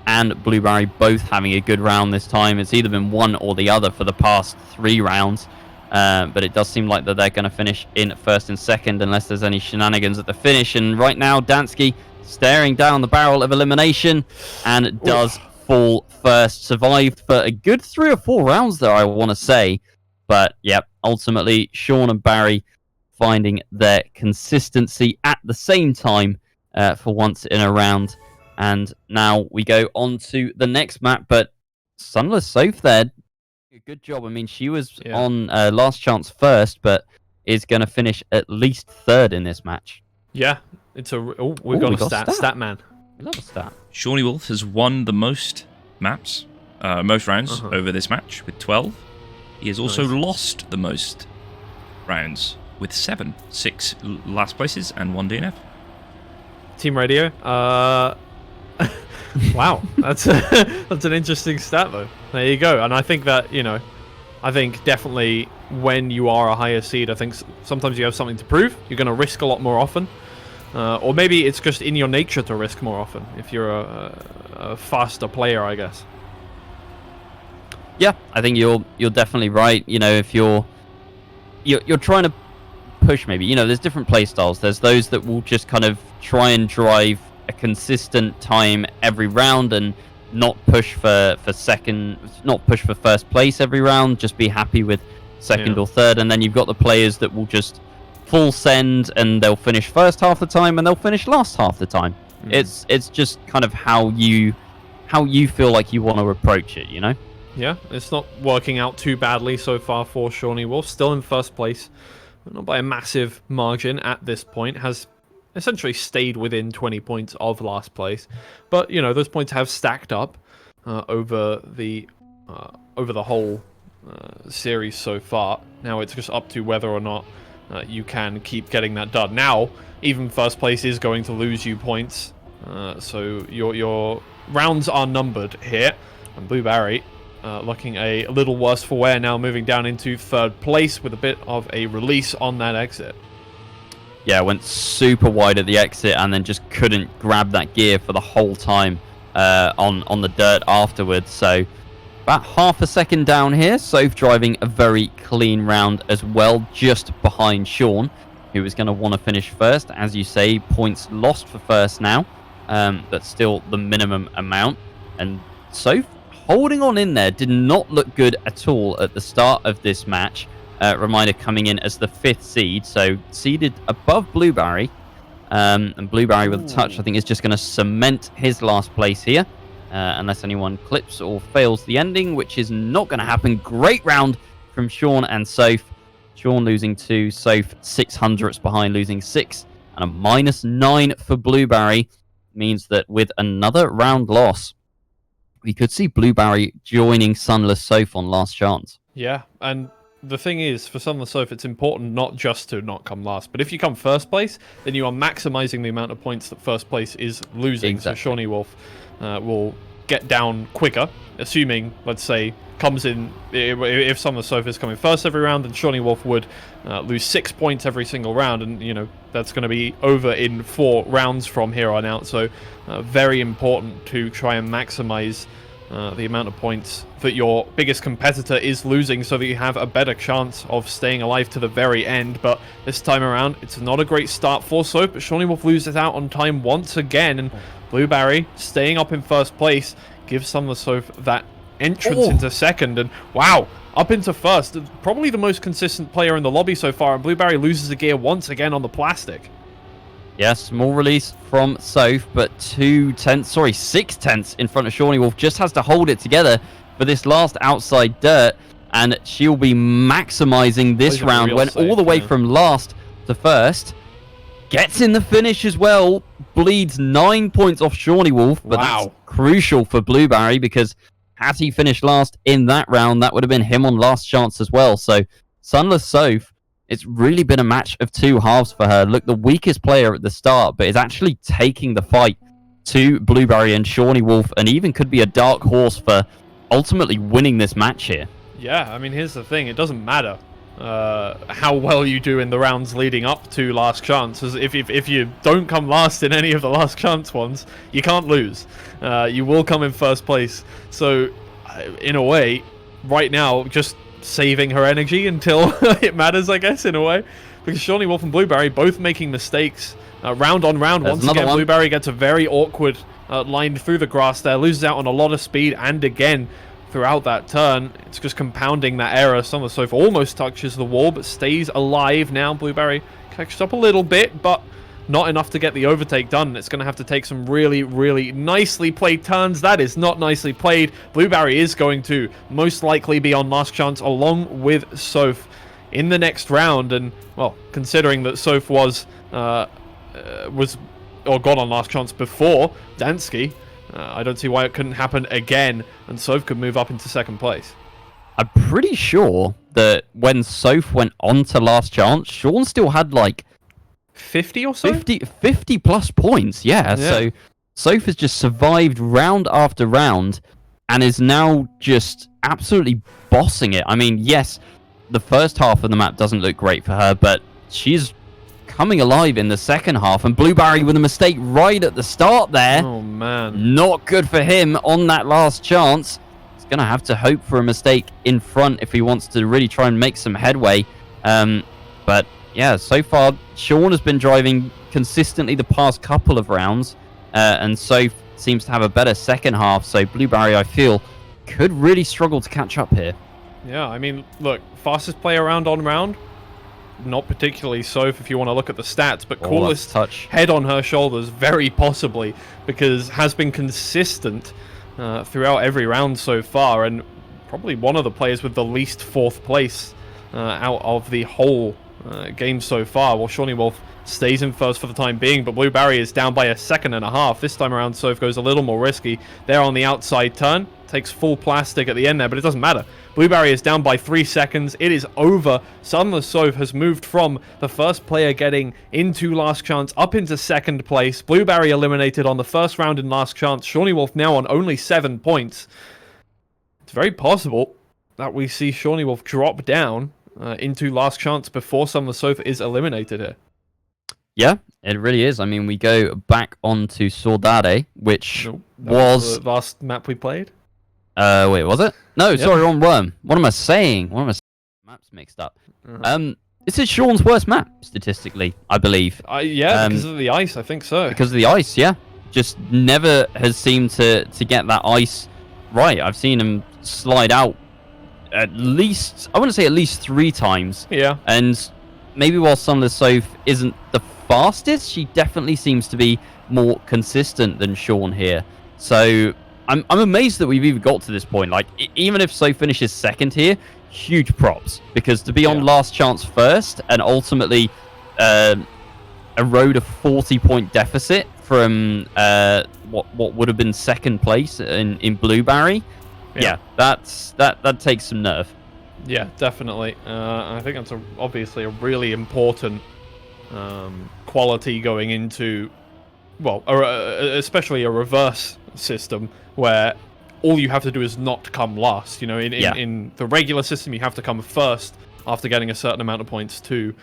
and BluBarry both having a good round this time. It's either been one or the other for the past 3 rounds, but it does seem like that they're going to finish in 1st and 2nd unless there's any shenanigans at the finish. And right now, Dantski staring down the barrel of elimination and does fall first. Survived for a good 3 or 4 rounds there, I want to say. But yep, ultimately Sean and Barry finding their consistency at the same time for once in a round. And now we go on to the next map. But SunlessSoph there, a good job. I mean, she was on last chance first, but is going to finish at least 3rd in this match. Yeah. It's a we've got a stat man. I love a stat. Seanywolf has won the most maps, most rounds over this match with 12. He has also lost the most rounds with 7, 6 last places and 1 DNF. Team Radio. Wow, that's an interesting stat though. There you go. And I think that I think definitely when you are a higher seed, I think sometimes you have something to prove. You're going to risk a lot more often. Or maybe it's just in your nature to risk more often if you're a faster player, I guess. Yeah, I think you're definitely right. If you're trying to push, maybe there's different play styles. There's those that will just kind of try and drive a consistent time every round and not push for first place every round. Just be happy with 2nd or 3rd, and then you've got the players that will just full send and they'll finish first half the time and they'll finish last half the time. It's just kind of how you feel like you want to approach it, Yeah, it's not working out too badly so far for Seanywolf. Still in 1st place, but not by a massive margin at this point. Has essentially stayed within 20 points of last place, but those points have stacked up over the whole series so far. Now it's just up to whether or not you can keep getting that done. Now, even 1st place is going to lose you points, so your rounds are numbered here. And BluBarry looking a little worse for wear now, moving down into 3rd place with a bit of a release on that exit. Yeah, went super wide at the exit and then just couldn't grab that gear for the whole time on the dirt afterwards. So about half a second down here. Soph driving a very clean round as well, just behind Sean, who is going to want to finish 1st. As you say, points lost for 1st now, but still the minimum amount. And Soph holding on in there, did not look good at all at the start of this match. Reminder, coming in as the 5th seed, so seeded above BluBarry. And BluBarry with a touch, I think, is just going to cement his last place here. Unless anyone clips or fails the ending, which is not going to happen. Great round from Sean and Soph. Sean losing 2, Soph 600ths behind, losing 6. And a -9 for BluBarry means that with another round loss, we could see BluBarry joining SunlessSoph on last chance. Yeah, and the thing is, for SunlessSoph, it's important not just to not come last, but if you come first place, then you are maximizing the amount of points that first place is losing. Exactly. So Seanywolf will get down quicker, assuming, let's say, comes in, if SunlessSoph is coming first every round, then Seanywolf would lose 6 points every single round, and, you know, that's going to be over in 4 rounds from here on out, so very important to try and maximize the amount of points that your biggest competitor is losing so that you have a better chance of staying alive to the very end. But this time around, it's not a great start for Soph, but Seanywolf loses out on time once again, and BluBarry, staying up in first place, gives SunlessSoph that entrance into second, and wow, up into first. Probably the most consistent player in the lobby so far, and BluBarry loses a gear once again on the plastic. Yes, small release from Soph, but 6 tenths in front of Seanywolf. Just has to hold it together for this last outside dirt, and she'll be maximizing this round. Went all the way from last to first. Gets in the finish as well. Bleeds 9 points off Seanywolf, but that's crucial for BluBarry, because had he finished last in that round, that would have been him on last chance as well. So SunlessSoph, it's really been a match of 2 halves for her. Look, the weakest player at the start, but is actually taking the fight to BluBarry and Seanywolf, and even could be a dark horse for ultimately winning this match here. Yeah, I mean, here's the thing. It doesn't matter how well you do in the rounds leading up to last chance. If you don't come last in any of the last chance ones, you can't lose. You will come in first place. So, in a way, right now, just saving her energy until it matters, I guess, in a way. Because Seanywolf and BluBarry both making mistakes round on round. Once again, BluBarry gets a very awkward line through the grass there, loses out on a lot of speed, and again, throughout that turn, it's just compounding that error. SunlessSoph almost touches the wall, but stays alive now. BluBarry catches up a little bit, but not enough to get the overtake done. It's going to have to take some really, really nicely played turns. That is not nicely played. BluBarry is going to most likely be on last chance along with Soph in the next round. And, well, considering that Soph got on last chance before Dantski, I don't see why it couldn't happen again, and Soph could move up into second place. I'm pretty sure that when Soph went on to last chance, Sean still had like 50 or so? 50 plus points, yeah. So Soph has just survived round after round and is now just absolutely bossing it. I mean, yes, the first half of the map doesn't look great for her, but she's coming alive in the second half, and BluBarry with a mistake right at the start there. Oh, man. Not good for him on that last chance. He's going to have to hope for a mistake in front if he wants to really try and make some headway. But yeah, so far, Sean has been driving consistently the past couple of rounds, and Soph seems to have a better second half, so BluBarry, I feel, could really struggle to catch up here. Yeah, I mean, look, fastest player round on round, not particularly Soph if you want to look at the stats, but coolest touch head on her shoulders, very possibly, because has been consistent throughout every round so far, and probably one of the players with the least 4th place out of the whole game so far, while Seanywolf stays in first for the time being, but BluBarry is down by a second and a half. This time around, Soph goes a little more risky. There on the outside turn, takes full plastic at the end there, but it doesn't matter. BluBarry is down by 3 seconds. It is over. SunlessSoph has moved from the first player getting into last chance up into second place. BluBarry eliminated on the first round in last chance. Seanywolf now on only 7 points. It's very possible that we see Seanywolf drop down into last chance before SunlessSoph is eliminated here. Yeah, it really is. I mean, we go back onto Saudade, which was the last map we played. Wait, was it? No, sorry, wrong Worm. What am I saying? Maps mixed up. This is Sean's worst map, statistically, I believe. Yeah, because of the ice, I think so. Because of the ice, yeah. Just never has seemed to get that ice right. I've seen him slide out at least, I want to say at least 3 times. Yeah. And maybe while SunlessSoph isn't the fastest, she definitely seems to be more consistent than Sean here. So I'm amazed that we've even got to this point. Like, even if Soph finishes second here, huge props, because to be on last chance first and ultimately erode a 40-point deficit from what would have been second place in BluBarry. Yeah, that takes some nerve. Yeah, definitely. I think that's obviously a really important quality going into, well, especially a reverse system where all you have to do is not come last. You know, in the regular system, you have to come first after getting a certain amount of points to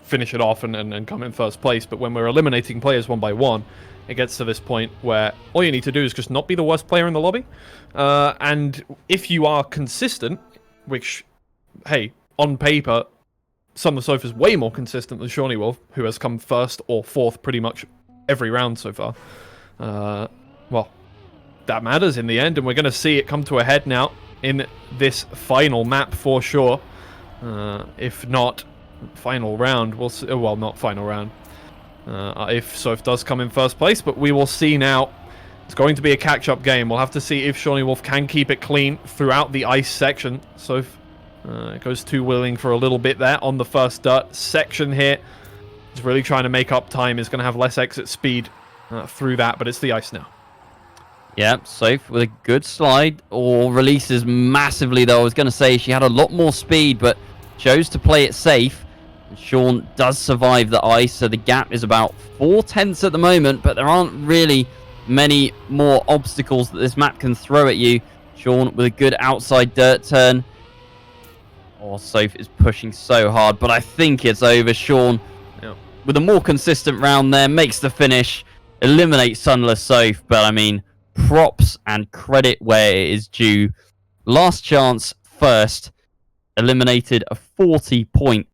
finish it off and come in first place. But when we're eliminating players one by one, it gets to this point where all you need to do is just not be the worst player in the lobby. And if you are consistent, which, hey, on paper, SunlessSoph is way more consistent than Seanywolf, who has come first or fourth pretty much every round so far. Well, that matters in the end, and we're going to see it come to a head now in this final map for sure. If not final round, we'll see. Well, not final round. If Soph does come in first place, but we will see now. It's going to be a catch-up game. We'll have to see if Seanywolf can keep it clean throughout the ice section. Soph goes too willing for a little bit there on the first dirt section here. He's really trying to make up time. He's going to have less exit speed through that, but it's the ice now. Yeah, Soph with a good slide, or releases massively though. I was going to say she had a lot more speed, but chose to play it safe. Sean does survive the ice, so the gap is about 4/10 at the moment, but there aren't really many more obstacles that this map can throw at you. Sean with a good outside dirt turn. Oh, Soph is pushing so hard, but I think it's over. Sean, with a more consistent round there, makes the finish, eliminates SunlessSoph, but I mean, props and credit where it is due. Last chance first, eliminated a 40-point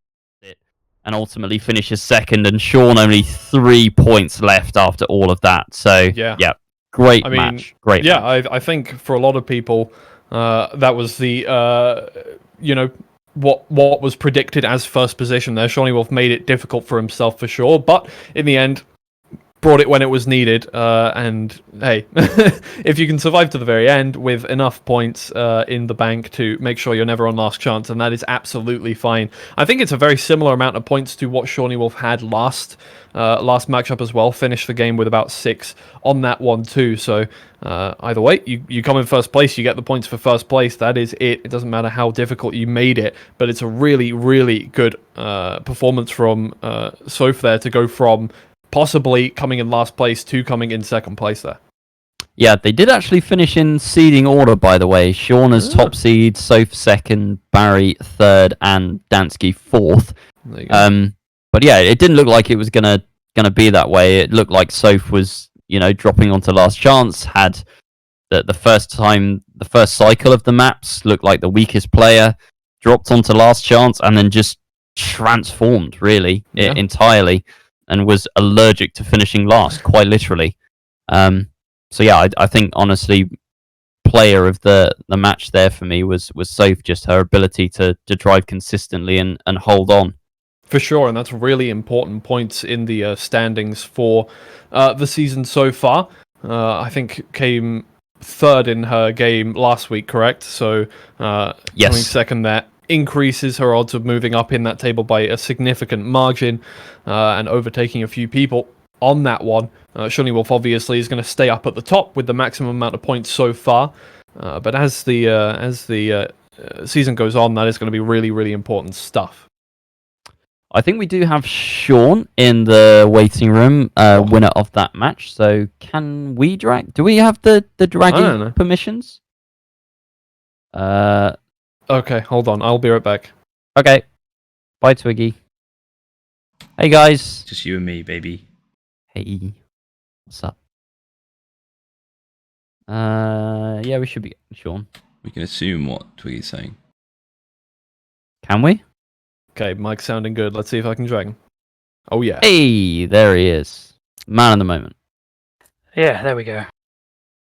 and ultimately finishes second, and Sean only 3 points left after all of that. So yeah, great match. Great. Yeah, match. I think for a lot of people, that was the what was predicted as first position there. Seanywolf made it difficult for himself for sure, but in the end, brought it when it was needed, and hey, if you can survive to the very end with enough points in the bank to make sure you're never on last chance, and that is absolutely fine. I think it's a very similar amount of points to what Seanywolf had last matchup as well. Finished the game with about 6 on that one too, so either way, you come in first place, you get the points for first place, that is it. It doesn't matter how difficult you made it, but it's a really, really good performance from Soph there to go from possibly coming in last place to coming in second place there. Yeah, they did actually finish in seeding order, by the way. Sean as top seed, Soph second, Barry third, and Dantski fourth. There you go. But yeah, it didn't look like it was gonna be that way. It looked like Soph was, dropping onto last chance. Had the first cycle of the maps looked like the weakest player, dropped onto last chance, and then just transformed really entirely. And was allergic to finishing last, quite literally. So yeah, I think honestly, player of the match there for me was Soph. Just her ability to drive consistently and hold on. For sure, and that's really important points in the standings for the season so far. I think came third in her game last week, correct? So yes, coming second there increases her odds of moving up in that table by a significant margin and overtaking a few people on that one. Seanywolf obviously is going to stay up at the top with the maximum amount of points so far, but as the season goes on, that is going to be really, really important stuff. I think we do have Sean in the waiting room, winner of that match. So can we drag? Do we have the dragging permissions? Okay, hold on. I'll be right back. Okay. Bye, Twiggy. Hey, guys. Just you and me, baby. Hey. What's up? Yeah, we should be Sean. We can assume what Twiggy's saying. Can we? Okay, Mike's sounding good. Let's see if I can drag him. Oh, yeah. Hey, there he is. Man of the moment. Yeah, there we go.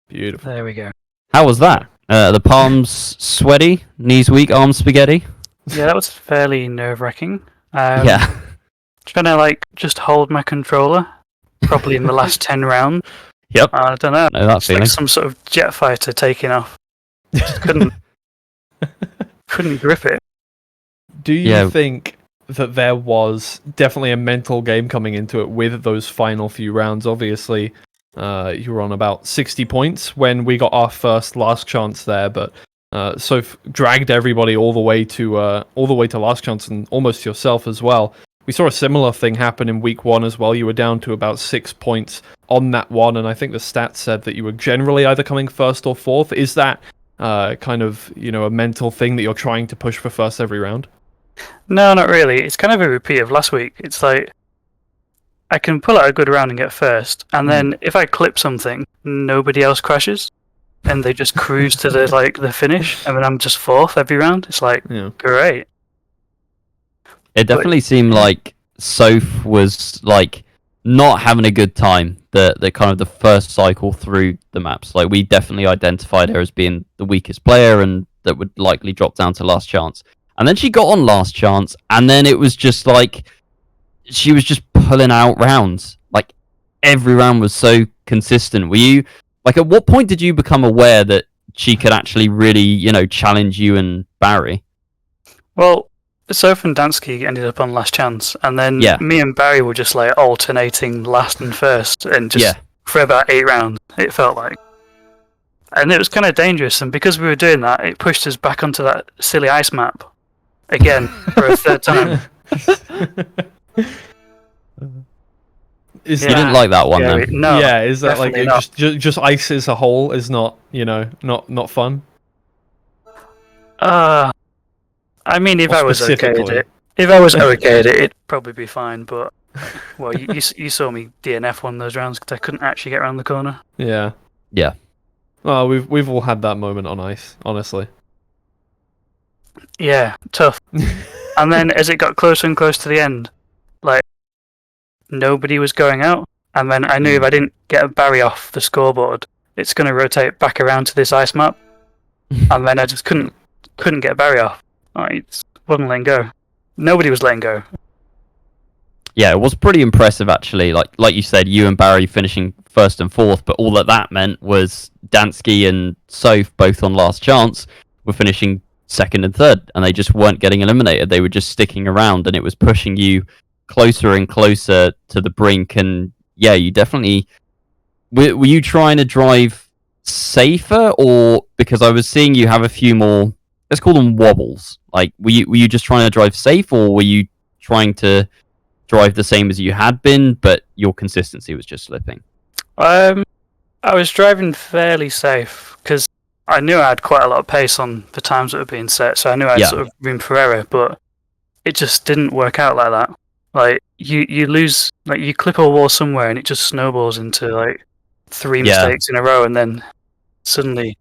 Beautiful. There we go. How was that? The palms sweaty, knees weak, arms spaghetti? Yeah, that was fairly nerve-wracking. Yeah. Trying to, just hold my controller, probably in the last 10 rounds. Yep. I don't know. Know that it's feeling. like some sort of jet fighter taking off. Just couldn't grip it. Do you think that there was definitely a mental game coming into it with those final few rounds. Obviously, you were on about 60 points when we got our first last chance there, but Soph dragged everybody all the way to last chance and almost yourself as well. We saw a similar thing happen in week 1 as well. You were down to about 6 points on that one, and I think the stats said that you were generally either coming first or fourth. Is that kind of, a mental thing that you're trying to push for first every round? No, not really. It's kind of a repeat of last week. It's like I can pull out a good round and get first, and then if I clip something, nobody else crashes, and they just cruise to the finish, and then I'm just fourth every round. It's like great. It definitely seemed like Soph was like not having a good time. The kind of the first cycle through the maps. Like we definitely identified her as being the weakest player and that would likely drop down to last chance. And then she got on last chance, and then it was just like she was just pulling out rounds. Like every round was so consistent. Were you like at what point did you become aware that she could actually really, challenge you and Barry? Well, Soph and Dantski ended up on last chance, and then me and Barry were just like alternating last and first, and just for about 8 rounds, it felt like. And it was kind of dangerous, and because we were doing that, it pushed us back onto that silly ice map again for a third time. You didn't like that one, then? No. Yeah, is that like just ice as a whole is not not fun? I mean, if I was okay at it, it'd probably be fine. But well, you saw me DNF one of those rounds because I couldn't actually get around the corner. Yeah. Yeah. Well, we've all had that moment on ice, honestly. Yeah, tough. And then as it got closer and closer to the end, like nobody was going out, and then I knew if I didn't get a Barry off the scoreboard, it's going to rotate back around to this ice map, and then I just couldn't get a Barry off. I just wasn't letting go. Nobody was letting go. Yeah, it was pretty impressive actually. Like you said, you and Barry finishing first and fourth, but all that meant was Dantski and Soph, both on last chance, were finishing second and third, and they just weren't getting eliminated. They were just sticking around, and it was pushing you closer and closer to the brink. And yeah, you definitely were you trying to drive safer, or because I was seeing you have a few more, let's call them wobbles. Like were you just trying to drive safe, or were you trying to drive the same as you had been, but your consistency was just slipping? I was driving fairly safe because I knew I had quite a lot of pace on the times that were being set, so I knew I had sort of room for error, but it just didn't work out like that. Like you lose, like you clip a wall somewhere and it just snowballs into like 3 mistakes in a row, and then suddenly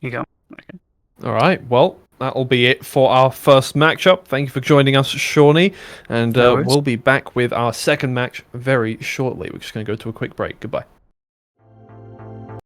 you go. Okay. All right, well, that'll be it for our first matchup. Thank you for joining us, Shawnee, and we'll be back with our second match very shortly. We're just going to go to a quick break. Goodbye.